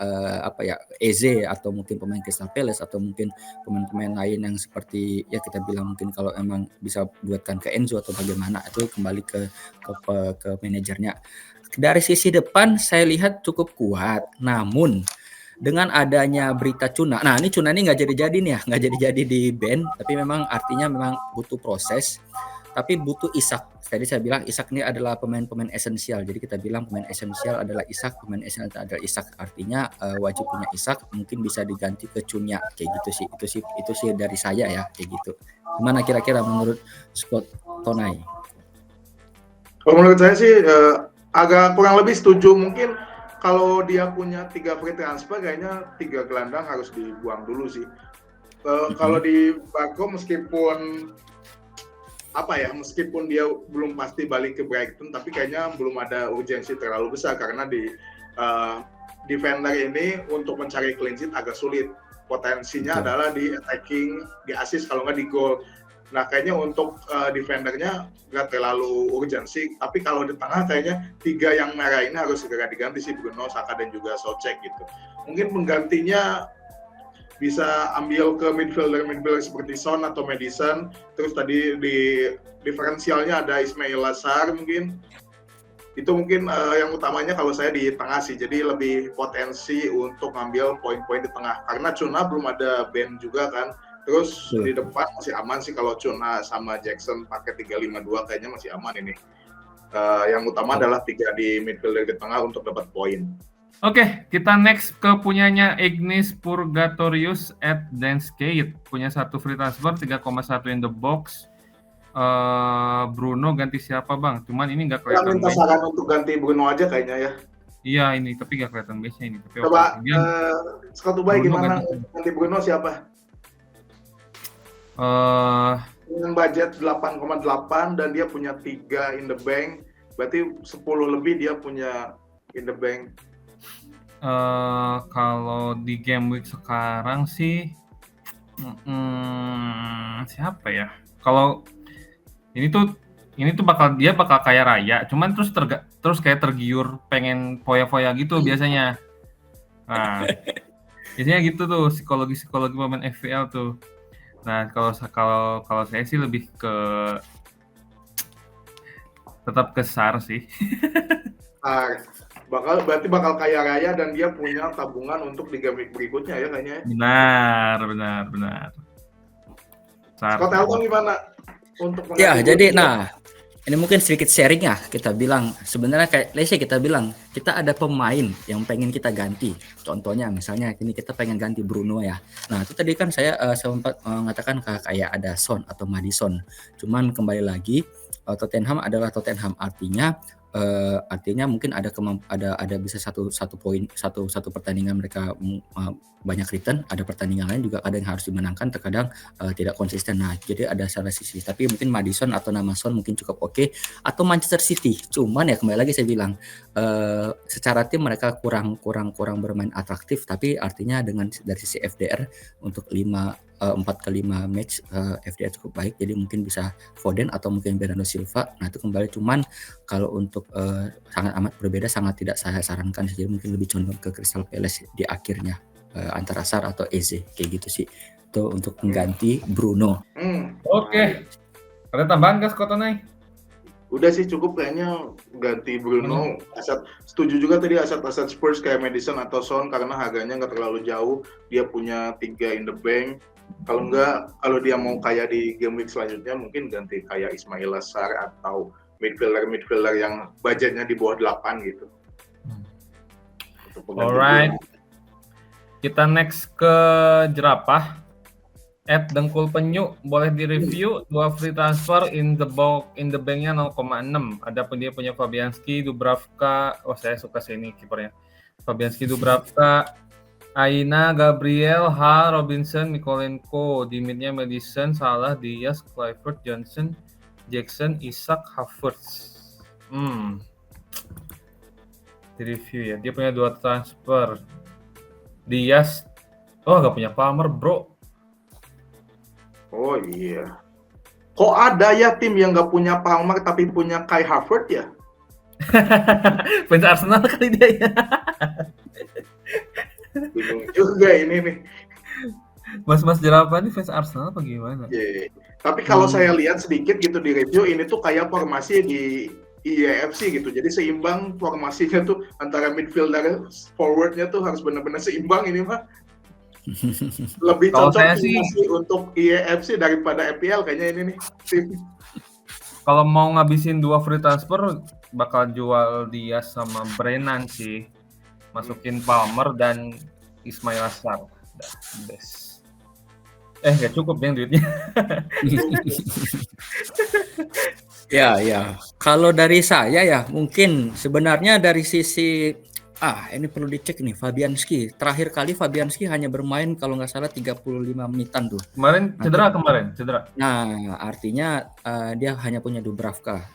Speaker 3: Eze atau mungkin pemain Crystal Palace atau mungkin pemain-pemain lain yang seperti ya kita bilang mungkin kalau emang bisa duetkan ke Enzo atau bagaimana, itu kembali ke manajernya. Dari sisi depan saya lihat cukup kuat, namun dengan adanya berita Cuna, nah ini Cuna ini nggak jadi-jadi nih ya, nggak jadi-jadi di band, tapi memang artinya memang butuh proses. Tapi butuh Isak. Tadi saya bilang Isak ini adalah pemain-pemain esensial. Jadi kita bilang pemain esensial adalah Isak, pemain esensial adalah Isak. Artinya wajib punya Isak, mungkin bisa diganti ke Cunha kayak gitu sih. Itu sih dari saya ya kayak gitu. Gimana kira-kira menurut Scott Tonai?
Speaker 2: Kalau menurut saya sih agak kurang lebih setuju. Mungkin kalau dia punya 3 free transfer, kayaknya 3 gelandang harus dibuang dulu sih. Kalau di Barco meskipun dia belum pasti balik ke Brighton, tapi kayaknya belum ada urgensi terlalu besar karena di defender ini untuk mencari clean sheet agak sulit. Potensinya adalah di attacking, di assist kalau nggak di goal. Nah, kayaknya untuk defendernya nggak terlalu urgensi, tapi kalau di tengah kayaknya 3 yang merah ini harus segera diganti sih, Bruno, Saka dan juga Soucek gitu. Mungkin penggantinya bisa ambil ke midfielder seperti Son atau Maddison. Terus tadi di diferensialnya ada Ismail Lassar mungkin. Itu mungkin yang utamanya kalau saya di tengah sih. Jadi lebih potensi untuk ngambil poin-poin di tengah. Karena Cuna belum ada ban juga kan. Terus di depan masih aman sih kalau Cuna sama Jackson pakai 3-5-2 kayaknya masih aman ini. Yang utama adalah 3 di midfielder di tengah untuk dapat poin.
Speaker 4: Oke, kita next ke punyanya Ignis Purgatorius at Danskate. Punya 1 free transfer, 3,1 in the box. Bruno ganti siapa bang? Cuman ini nggak kelihatan.
Speaker 2: Minta saran untuk ganti Bruno aja kayaknya ya.
Speaker 4: Iya ini, tapi nggak kelihatan base-nya ini. Tapi
Speaker 2: coba Scott Dubai gimana ganti Bruno siapa? Dengan budget 8,8 dan dia punya 3 in the bank, berarti 10 lebih dia punya in the bank.
Speaker 4: Kalau di game week sekarang sih siapa ya? Kalau ini tuh bakal kaya raya, cuman terus kayak tergiur pengen foya-foya gitu biasanya. Nah, biasanya gitu tuh psikologi pemain FPL tuh. Nah, kalau saya sih lebih ke tetap ke Sar sih.
Speaker 2: Berarti bakal kaya raya dan dia punya tabungan untuk di game berikutnya ya kayaknya.
Speaker 4: Benar.
Speaker 2: Scott Elton gimana?
Speaker 3: Ya, jadi ini mungkin sedikit sharing ya, kita bilang sebenarnya kayak let's say kita bilang kita ada pemain yang pengen kita ganti. Contohnya misalnya ini kita pengen ganti Bruno ya. Nah, itu tadi kan saya sempat mengatakan kayak ada Son atau Maddison. Cuman kembali lagi Tottenham adalah Tottenham, artinya mungkin ada bisa satu pertandingan mereka banyak return, ada pertandingan lain juga kadang harus dimenangkan, terkadang tidak konsisten. Nah, jadi ada salah sisi. Tapi mungkin Maddison atau nama Son mungkin cukup oke, atau Manchester City. Cuman ya kembali lagi saya bilang secara tim mereka kurang bermain atraktif, tapi artinya dari sisi FDR untuk 5 4 ke 5 match FDR cukup baik, jadi mungkin bisa Foden atau mungkin Bernardo Silva. Nah itu kembali, cuman kalau untuk sangat amat berbeda sangat tidak saya sarankan, jadi mungkin lebih condong ke Crystal Palace di akhirnya, antara Sar atau Eze kayak gitu sih. Itu untuk mengganti Bruno.
Speaker 4: Oke. Ada tambahan nggak Scott Onai?
Speaker 2: Udah sih cukup kayaknya ganti Bruno. Setuju juga tadi aset-aset Spurs kayak Madison atau Son karena harganya nggak terlalu jauh. Dia punya 3 in the bank. Kalau dia mau kayak di game week selanjutnya mungkin ganti kayak Ismail Assar atau midfielder yang budgetnya di bawah 8 gitu.
Speaker 4: Alright. Kita next ke Jerapah. Dengkul Penyu, boleh direview 2 free transfer in the bank-nya 0,6. Adapun dia punya Fabianski, Dubravka. Saya suka sini kipernya. Fabianski, Dubravka, Aina, Gabriel, Robinson, Mikolenko. Di midnya Madison, Salah, Diaz, Kluivert, Johnson, Jackson, Isak, Havertz. Di review ya. Dia punya 2 transfer. Diaz, nggak punya Palmer, bro.
Speaker 2: Oh iya. Kok ada ya tim yang nggak punya Palmer tapi punya Kai Havertz ya?
Speaker 4: Fans Arsenal kali dia ya.
Speaker 2: Bingung juga ini nih.
Speaker 4: Mas Jerapah ini fans Arsenal apa gimana?
Speaker 2: Yeah. Tapi kalau saya lihat sedikit gitu di review, ini tuh kayak formasi di IFC gitu. Jadi seimbang formasinya tuh antara midfielder forwardnya tuh harus benar-benar seimbang ini mah. Lebih cocok sih untuk IFC daripada FPL kayaknya ini nih tim.
Speaker 4: Kalau mau ngabisin 2 free transfer bakal jual dia sama Brennan sih. Masukin Palmer dan Ismail Assar. Best. Nggak cukup yang duitnya.
Speaker 3: Ya. Kalau dari saya ya mungkin sebenarnya dari sisi ini perlu dicek nih Fabianski. Terakhir kali Fabianski hanya bermain kalau nggak salah 35 menitan tuh.
Speaker 4: Kemarin cedera.
Speaker 3: Nah, artinya dia hanya punya Dubravka.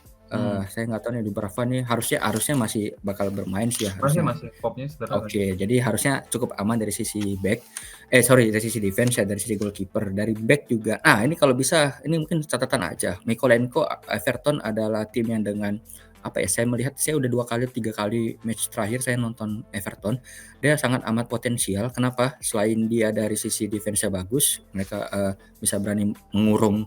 Speaker 3: Saya nggak tahu nih Dubravka nih harusnya masih bakal bermain sih ya.
Speaker 4: Masih popnya cedera.
Speaker 3: Oke, jadi harusnya cukup aman dari sisi dari sisi defense ya, dari sisi goalkeeper, dari back juga. Nah, ini kalau bisa ini mungkin catatan aja. Mikolenko Everton adalah tim yang dengan saya melihat saya udah 3 kali match terakhir saya nonton Everton, dia sangat amat potensial. Kenapa? Selain dia dari sisi defense-nya bagus, mereka bisa berani mengurung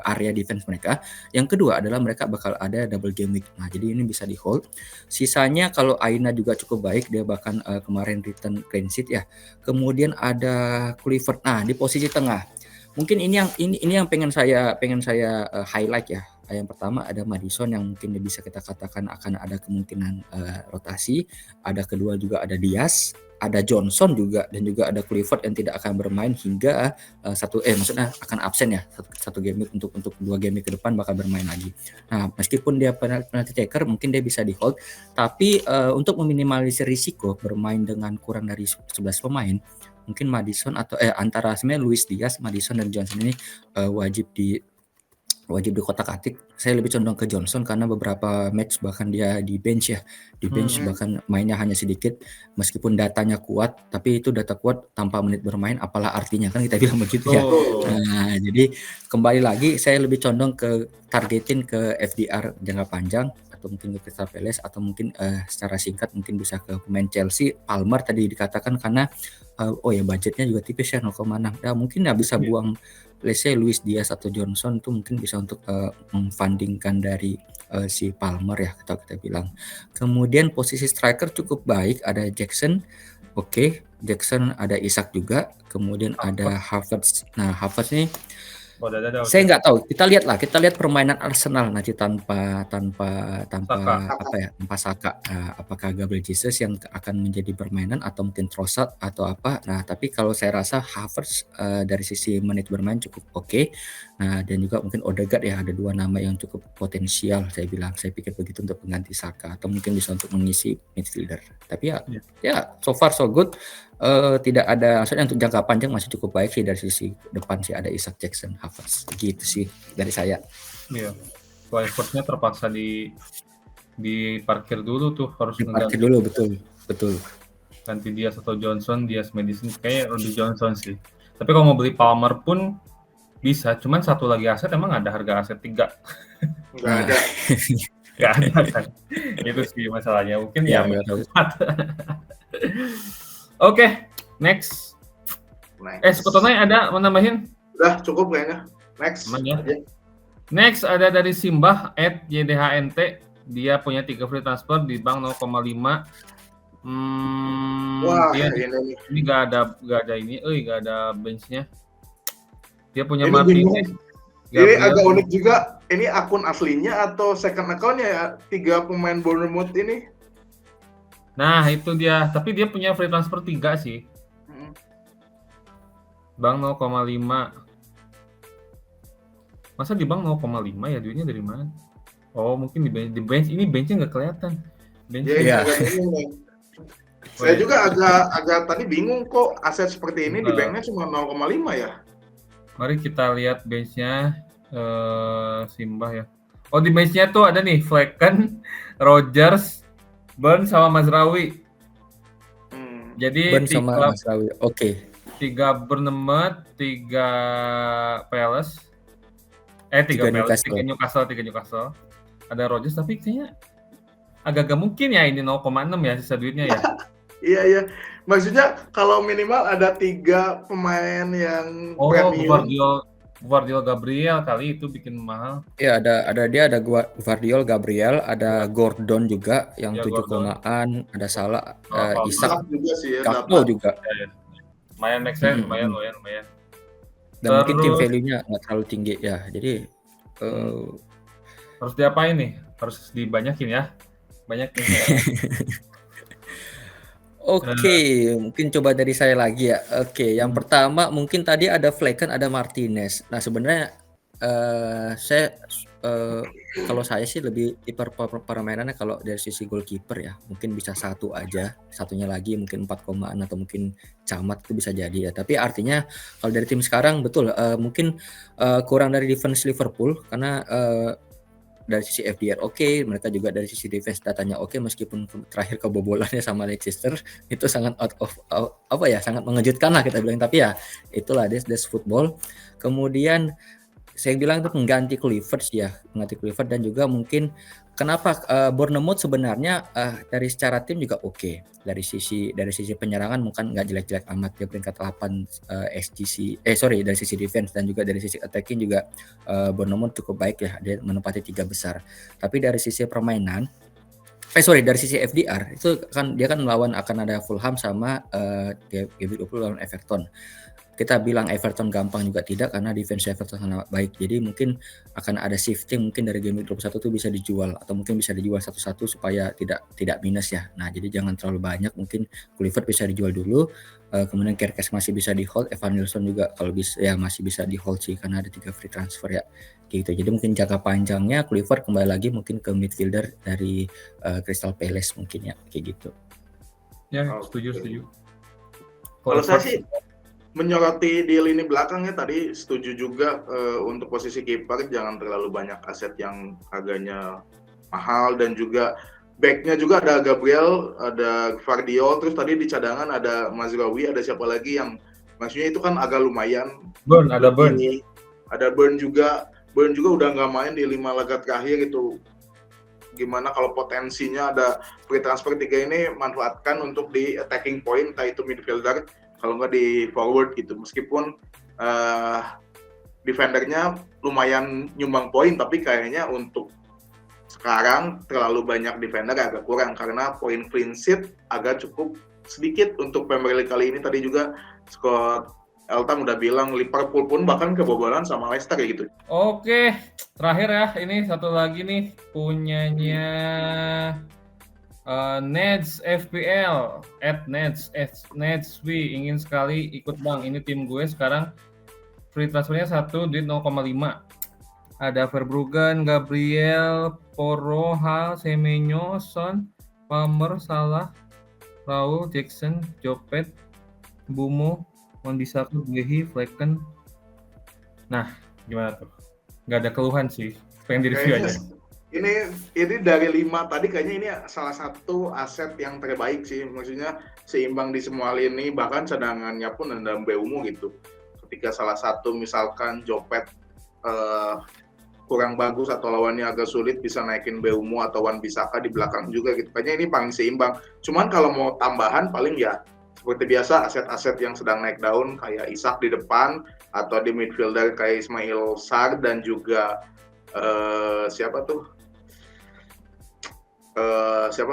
Speaker 3: area defense mereka. Yang kedua adalah mereka bakal ada double game week. Nah, jadi ini bisa di hold. Sisanya kalau Aina juga cukup baik, dia bahkan kemarin return clean sheet ya. Kemudian ada Kluivert. Nah, di posisi tengah. Mungkin ini yang pengen saya highlight ya. Yang pertama ada Madison yang mungkin bisa kita katakan akan ada kemungkinan rotasi. Ada kedua juga ada Diaz, ada Johnson juga, dan juga ada Kluivert yang tidak akan bermain hingga maksudnya akan absen ya satu game untuk 2 game ke depan bakal bermain lagi. Nah, meskipun dia penalty taker mungkin dia bisa di hold, tapi untuk meminimalisir risiko bermain dengan kurang dari 11 pemain, mungkin Madison atau antara sebenarnya Luis Diaz, Madison dan Johnson ini wajib di kotak-atik. Saya lebih condong ke Johnson karena beberapa match bahkan dia di bench ya. Di bench bahkan mainnya hanya sedikit, meskipun datanya kuat, tapi itu data kuat tanpa menit bermain apalah artinya, kan kita bilang begitu ya. Nah, jadi kembali lagi saya lebih condong ke targetin ke FDR jangka panjang atau mungkin ke Crystal Palace atau mungkin secara singkat mungkin bisa ke pemain Chelsea. Palmer tadi dikatakan karena budgetnya juga tipis ya 0,6. Ya mungkin bisa buang Luis Diaz atau Johnson itu mungkin bisa untuk memfundingkan dari si Palmer ya kita bilang. Kemudian posisi striker cukup baik, ada Jackson. Jackson, ada Isak juga. Kemudian ada Havertz. Nah, Havertz ini saya nggak tahu. Kita lihat permainan Arsenal nanti tanpa Saka. Apakah Gabriel Jesus yang akan menjadi permainan atau mungkin Trossard atau apa? Nah, tapi kalau saya rasa Havertz dari sisi menit bermain cukup oke. Nah, dan juga mungkin Odegaard ya, ada 2 nama yang cukup potensial. Saya pikir begitu untuk mengganti Saka atau mungkin bisa untuk mengisi midfielder. Tapi ya so far so good. Tidak ada, maksudnya untuk jangka panjang masih cukup baik sih. Dari sisi depan sih ada Isak, Jackson, Havertz, gitu sih dari saya.
Speaker 4: Iya, Kluivertnya terpaksa diparkir dulu tuh, harus
Speaker 3: diparkir dulu, betul.
Speaker 4: ganti Diaz atau Johnson, Diaz Madison kayak Rudy Johnson sih. Tapi kalau mau beli Palmer pun bisa, cuman satu lagi aset emang ada harga aset 3.
Speaker 2: Nggak
Speaker 3: Nah,
Speaker 2: ada.
Speaker 4: Nggak ada kan. Itu sih masalahnya. Mungkin
Speaker 3: ya
Speaker 4: ya
Speaker 3: nggak tahu.
Speaker 4: Oke, next.
Speaker 2: Next.
Speaker 4: Skotonai ada mau nambahin?
Speaker 2: Udah cukup kayaknya. Next.
Speaker 4: Aman ya?
Speaker 2: Aja.
Speaker 4: Next ada dari Simbah @ydhnt. Dia punya 3 free transfer di bank 0,5.
Speaker 2: Wah,
Speaker 4: Dia
Speaker 2: ini
Speaker 4: nggak ada ini, nggak ada benchnya. Dia punya
Speaker 2: Ini
Speaker 4: Martinez.
Speaker 2: ini agak unik juga. Ini akun aslinya atau second account-nya ya? 3 pemain Bournemouth ini.
Speaker 4: Nah itu dia. Tapi dia punya free transfer 3 sih. Bank 0,5. Masa di bank 0,5 ya, duitnya dari mana? Oh mungkin di bench. Ini benchnya nggak kelihatan. Bench.
Speaker 2: Iya.
Speaker 3: Iya.
Speaker 2: Saya juga agak tadi bingung kok aset seperti ini di banknya cuma 0,5 ya.
Speaker 4: Mari kita lihat benchnya Simbah ya. Oh di benchnya tuh ada nih Flecken, Rodgers, Burn sama Mazraoui. Jadi
Speaker 3: Burn sama Mazraoui. Oke.
Speaker 4: 3 Bournemouth, 3 Palace. 3 Palace, 3 Newcastle. Ada Rodgers tapi kayaknya agak-agak mungkin ya ini 0,6 ya sisa duitnya ya.
Speaker 2: Iya. Maksudnya kalau minimal ada 3 pemain yang premium.
Speaker 4: Gvardiol Gabriel kali itu bikin mahal.
Speaker 3: Iya, ada Gvardiol Gabriel, ada Gordon juga yang 7 komaan, ada Salah, Isak
Speaker 2: juga sih ya.
Speaker 3: Gakpo juga.
Speaker 4: Ya. Lumayan make sense, lumayan.
Speaker 3: Dan mungkin tim value-nya nggak terlalu tinggi ya. Jadi
Speaker 4: harus diapain nih? Harus dibanyakin ya. Banyakin.
Speaker 3: Oke, mungkin coba dari saya lagi ya. Oke, yang pertama mungkin tadi ada Flecken, ada Martinez. Nah sebenarnya kalau saya sih lebih di permainannya kalau dari sisi goalkeeper ya, mungkin bisa satu aja, satunya lagi mungkin 4 komaan atau mungkin Camat itu bisa jadi ya. Tapi artinya kalau dari tim sekarang betul mungkin kurang dari defense Liverpool karena dari sisi FDR oke, mereka juga dari sisi defense datanya oke, meskipun terakhir kebobolannya sama Leicester itu sangat sangat mengejutkan lah kita bilang, tapi ya itulah that's football. Kemudian saya bilang itu mengganti Kluivert dan juga mungkin kenapa Bournemouth sebenarnya dari secara tim juga oke. Dari sisi penyerangan mungkin nggak jelek-jelek amat, dia peringkat 8 dari sisi defense dan juga dari sisi attacking juga Bournemouth cukup baik ya, dia menempati 3 besar. Tapi dari sisi permainan dari sisi FDR itu kan dia kan akan ada Fulham sama Game 20 lawan Everton. Kita bilang Everton gampang juga tidak karena defense Everton sangat baik. Jadi mungkin akan ada shifting, mungkin dari game 21 itu bisa dijual atau mungkin bisa dijual satu-satu supaya tidak minus ya. Nah, jadi jangan terlalu banyak, mungkin Kluivert bisa dijual dulu. Kemudian Kerkes masih bisa di hold, Evan Nilsson juga kalau bisa ya masih bisa di hold sih karena ada 3 free transfer ya. Gitu. Jadi mungkin jangka panjangnya Kluivert kembali lagi mungkin ke midfielder dari Crystal Palace mungkin ya, kayak gitu.
Speaker 4: Ya, setuju.
Speaker 2: Kalau saya sih menyoroti di lini belakangnya tadi setuju juga untuk posisi kiper jangan terlalu banyak aset yang harganya mahal, dan juga backnya juga ada Gabriel, ada Gvardiol, terus tadi di cadangan ada Mazraoui, ada siapa lagi yang maksudnya itu kan agak lumayan. Ada Burn juga udah nggak main di 5 laga terakhir itu. Gimana kalau potensinya ada free transfer 3 ini manfaatkan untuk di attacking point, entah itu midfielder kalau nggak di forward gitu, meskipun defendernya lumayan nyumbang poin, tapi kayaknya untuk sekarang terlalu banyak defender agak kurang karena poin clean sheet agak cukup sedikit untuk Premier League kali ini. Tadi juga Scott Eltam udah bilang Liverpool pun bahkan kebobolan sama Leicester kayak gitu.
Speaker 4: Oke, terakhir ya, ini satu lagi nih punyanya Neds FPL @Neds ingin sekali ikut bang, ini tim gue sekarang free transfernya 1 duit 0,5. Ada Verbruggen, Gabriel, Poroha, Semenyo, Son, Palmer, Salah, Raul, Jackson, Jopet, Bumo, Wan-Bissaka, Gehi, Flecken. Nah, gimana tuh? Nggak ada keluhan sih, pengen di review aja.
Speaker 2: Ini dari 5 tadi kayaknya ini salah satu aset yang terbaik sih, maksudnya seimbang di semua lini, bahkan cadangannya pun ada Mbeumo gitu. Ketika salah satu misalkan Jopet kurang bagus atau lawannya agak sulit, bisa naikin Mbeumo atau Wan Bisaka di belakang juga gitu. Kayaknya ini paling seimbang. Cuman kalau mau tambahan paling ya seperti biasa aset-aset yang sedang naik daun kayak Isak di depan atau di midfielder kayak Ismail Sarr dan juga siapa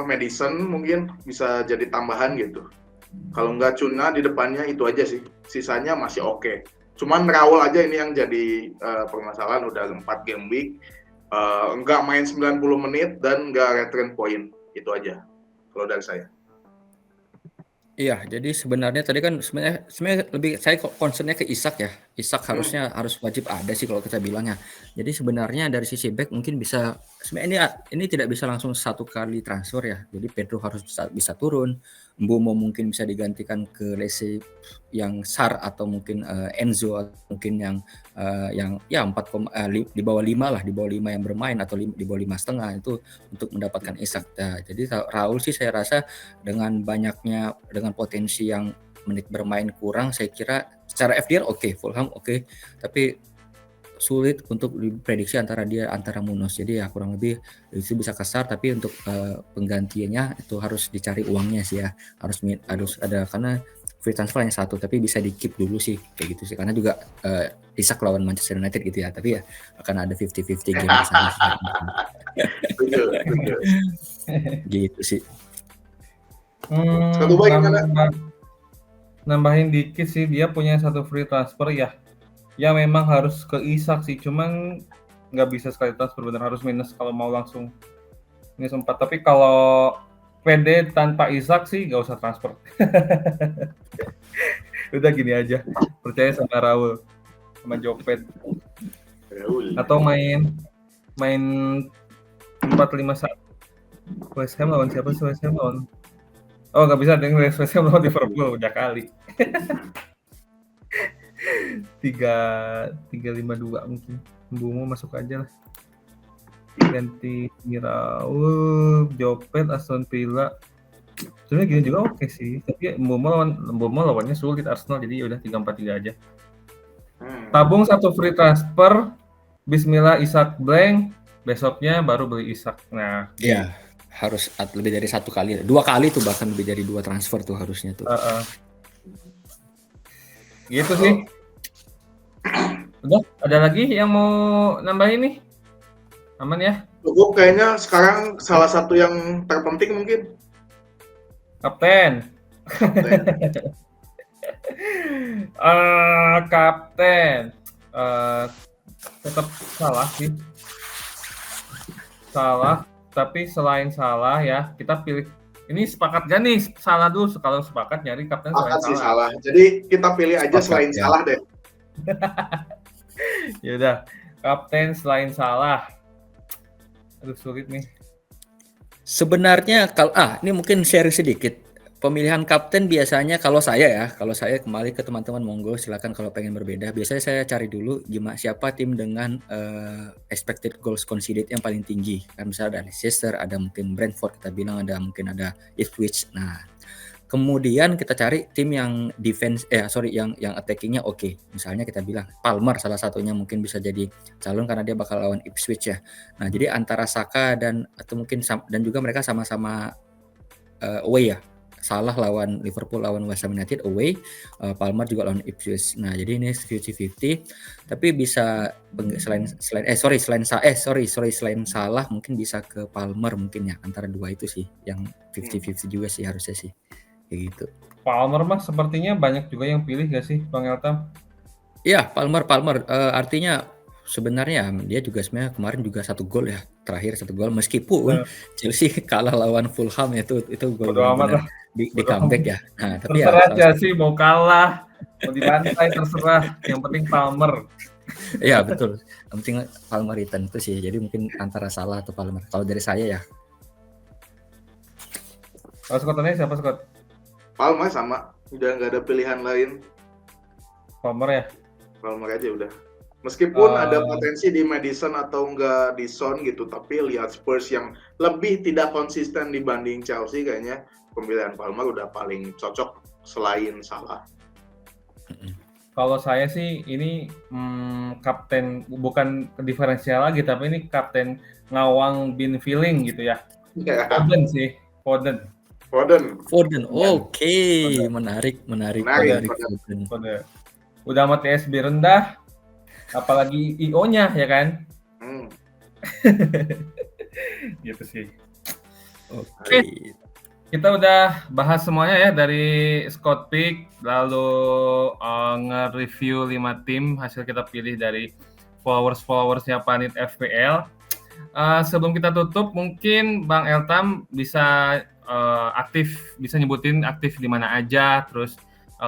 Speaker 2: Madison mungkin bisa jadi tambahan gitu. Kalau nggak Cuna di depannya itu aja sih. Sisanya masih oke. Cuman Raul aja ini yang jadi permasalahan, udah 4 game week. Nggak main 90 menit dan nggak return point. Itu aja kalau dari saya.
Speaker 3: Iya, jadi sebenarnya tadi kan sebenarnya lebih saya concernnya ke Isak ya. Isak harusnya harus wajib ada sih kalau kita bilangnya. Jadi sebenarnya dari sisi back mungkin bisa sebenarnya ini tidak bisa langsung satu kali transfer ya. Jadi Pedro harus bisa turun, Mbeumo mungkin bisa digantikan ke Lese yang Sar atau mungkin Enzo atau mungkin yang ya 4, di bawah 5 lah, di bawah 5 yang bermain atau di bawah 5,5 itu untuk mendapatkan Isak. Nah, jadi Raul sih saya rasa dengan potensi yang menit bermain kurang, saya kira secara FDR oke, Fulham oke, tapi sulit untuk diprediksi antara Munoz. Jadi ya kurang lebih itu bisa kasar, tapi untuk penggantiannya itu harus dicari uangnya sih ya. Harus ada karena free transfer hanya satu, tapi bisa di keep dulu sih kayak gitu sih. Karena juga Isak lawan Manchester United gitu ya, tapi ya akan ada 50-50 game di sana sih.
Speaker 2: Betul.
Speaker 3: Gitu sih.
Speaker 2: Satu baik gimana?
Speaker 4: Nambahin dikit sih, dia punya satu free transfer ya. Ya memang harus ke Isak sih, cuman nggak bisa sekali transfer, bener harus minus kalau mau langsung minus 4. Tapi kalau PD tanpa Isak sih nggak usah transfer. Udah gini aja, percaya sama Raul, sama Jopet. Atau main 4-5-1. West Ham lawan siapa sih? West Ham lawan nggak bisa dengan West Ham lawan Liverpool udah kali. 3-5-2 mungkin. Mbeumo masuk aja lah. Ganti Raul, Jopet, Aston Villa. Sebenarnya gini juga oke sih. Tapi Mbeumo lawannya sulit Arsenal, jadi udah 3-4-3 aja. Tabung satu free transfer. Bismillah Isak blank. Besoknya baru beli Isak. Nah,
Speaker 3: iya. Harus lebih dari 1 kali, 2 kali tuh, bahkan lebih dari 2 transfer tuh harusnya tuh.
Speaker 4: Gitu sih. Udah, ada lagi yang mau nambahin nih? Aman ya?
Speaker 2: Cukup kayaknya sekarang salah satu yang terpenting mungkin.
Speaker 4: Kapten. Kapten. Tetap salah sih. Salah. Tapi selain salah ya, kita pilih. Ini sepakat gak nih? Salah dulu. Kalau sepakat nyari kapten selain
Speaker 2: Sih
Speaker 4: salah.
Speaker 2: salah. Jadi kita pilih aja selain salah deh.
Speaker 4: Yaudah, kapten selain salah. Aduh sulit nih.
Speaker 3: Sebenarnya ini mungkin share sedikit. Pemilihan kapten biasanya kalau saya kembali ke teman-teman, monggo silakan kalau pengen berbeda. Biasanya saya cari dulu siapa tim dengan expected goals conceded yang paling tinggi. Kan misalnya ada Leicester, ada mungkin Brentford, kita bilang mungkin ada Ipswich. Nah, kemudian kita cari tim yang yang attackingnya oke. Misalnya kita bilang Palmer salah satunya mungkin bisa jadi calon karena dia bakal lawan Ipswich ya. Nah, jadi antara Saka dan juga mereka sama-sama away ya. Salah lawan Liverpool, lawan West Ham United away, Palmer juga lawan Ipswich. Nah, jadi ini 50-50. Tapi bisa selain Salah mungkin bisa ke Palmer mungkin ya. Antara dua itu sih yang 50-50 juga sih harusnya sih. Kayak gitu.
Speaker 4: Palmer mah sepertinya banyak juga yang pilih gak sih, Bang Eltam?
Speaker 3: Iya, Palmer. Artinya sebenarnya dia juga sebenarnya kemarin juga 1 gol ya, terakhir 1 gol meskipun Chelsea kalah lawan Fulham itu gol benar di comeback ya. Nah, tapi
Speaker 4: terserah Chelsea mau kalah, mau dibantai terserah, yang penting Palmer.
Speaker 3: Iya betul, yang penting Palmer return itu sih. Jadi mungkin antara Salah atau Palmer. Kalau dari saya ya.
Speaker 4: Kalau Scottnya siapa Scott?
Speaker 2: Palmer sama, udah nggak ada pilihan lain.
Speaker 4: Palmer ya?
Speaker 2: Palmer aja udah. Meskipun ada
Speaker 4: Eh,
Speaker 2: potensi di Madison atau enggak di Son gitu, tapi lihat Spurs yang lebih tidak konsisten dibanding Chelsea, kayaknya pemilihan Palmer udah paling cocok selain Salah.
Speaker 4: Kalau saya sih ini kapten bukan diferensial lagi, tapi ini kapten ngawang bin feeling gitu ya. Foden sih, Foden.
Speaker 2: Foden.
Speaker 3: Foden. Oke,
Speaker 4: Foden.
Speaker 3: menarik.
Speaker 2: Menarik,
Speaker 3: Foden.
Speaker 4: Foden. Udah sama TSB rendah, apalagi IO-nya ya kan?
Speaker 2: Hmm.
Speaker 4: Gitu sih.
Speaker 3: Oke.
Speaker 4: Kita udah bahas semuanya ya dari Scott Pick, lalu nge-review 5 tim hasil kita pilih dari followers-followersnya Panit FPL. Sebelum kita tutup, mungkin Bang Eltam bisa bisa nyebutin aktif di mana aja, terus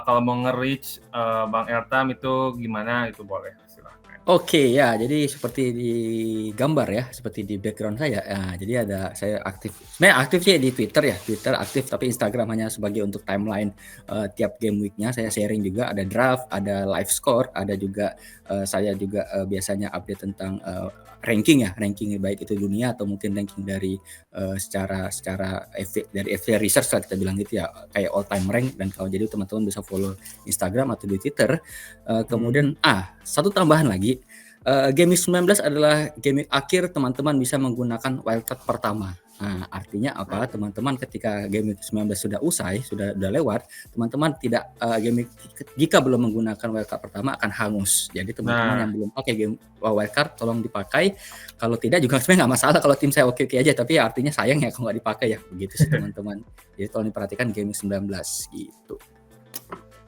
Speaker 4: kalau mau nge-reach Bang Eltam itu gimana, itu boleh, silahkan.
Speaker 3: Oke ya, jadi seperti di gambar ya, seperti di background saya. Nah, jadi ada saya aktif. Sebenarnya aktif sih di Twitter ya, Twitter aktif, tapi Instagram hanya sebagai untuk timeline tiap game weeknya. Saya sharing juga, ada draft, ada live score, ada juga saya juga biasanya update tentang ranking baik itu dunia atau mungkin ranking dari secara dari FPL research lah kita bilang gitu ya, kayak all time rank. Dan kalau jadi teman-teman bisa follow Instagram atau di Twitter. Kemudian satu tambahan lagi, Game Week 19 adalah game week akhir teman-teman bisa menggunakan wildcard pertama. Nah, artinya apa? Teman-teman ketika Game Week 19 sudah usai, sudah lewat, teman-teman tidak game week jika belum menggunakan wildcard pertama akan hangus. Jadi teman-teman yang belum pakai game wildcard tolong dipakai. Kalau tidak juga sebenarnya nggak masalah kalau tim saya oke-oke aja, tapi artinya sayang ya kalau nggak dipakai ya. Begitu sih teman-teman. Jadi tolong diperhatikan Game Week 19 gitu.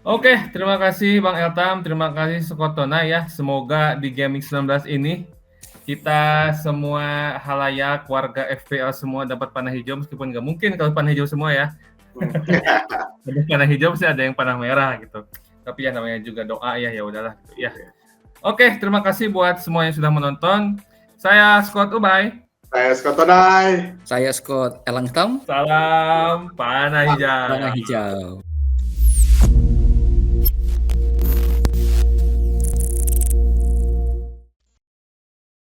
Speaker 4: Oke, terima kasih Bang Eltam, terima kasih Skotona ya. Semoga di Game Week 19 ini kita semua halayak, warga FPL semua dapat panah hijau, meskipun nggak mungkin kalau panah hijau semua ya. Ada panah hijau sih, ada yang panah merah gitu. Tapi ya namanya juga doa ya udahlah gitu ya. Oke, terima kasih buat semua yang sudah menonton. Saya Scott Ubay.
Speaker 2: Saya Scott Tonai.
Speaker 3: Saya Scott Elangtam.
Speaker 4: Salam panah hijau.
Speaker 3: Panah hijau.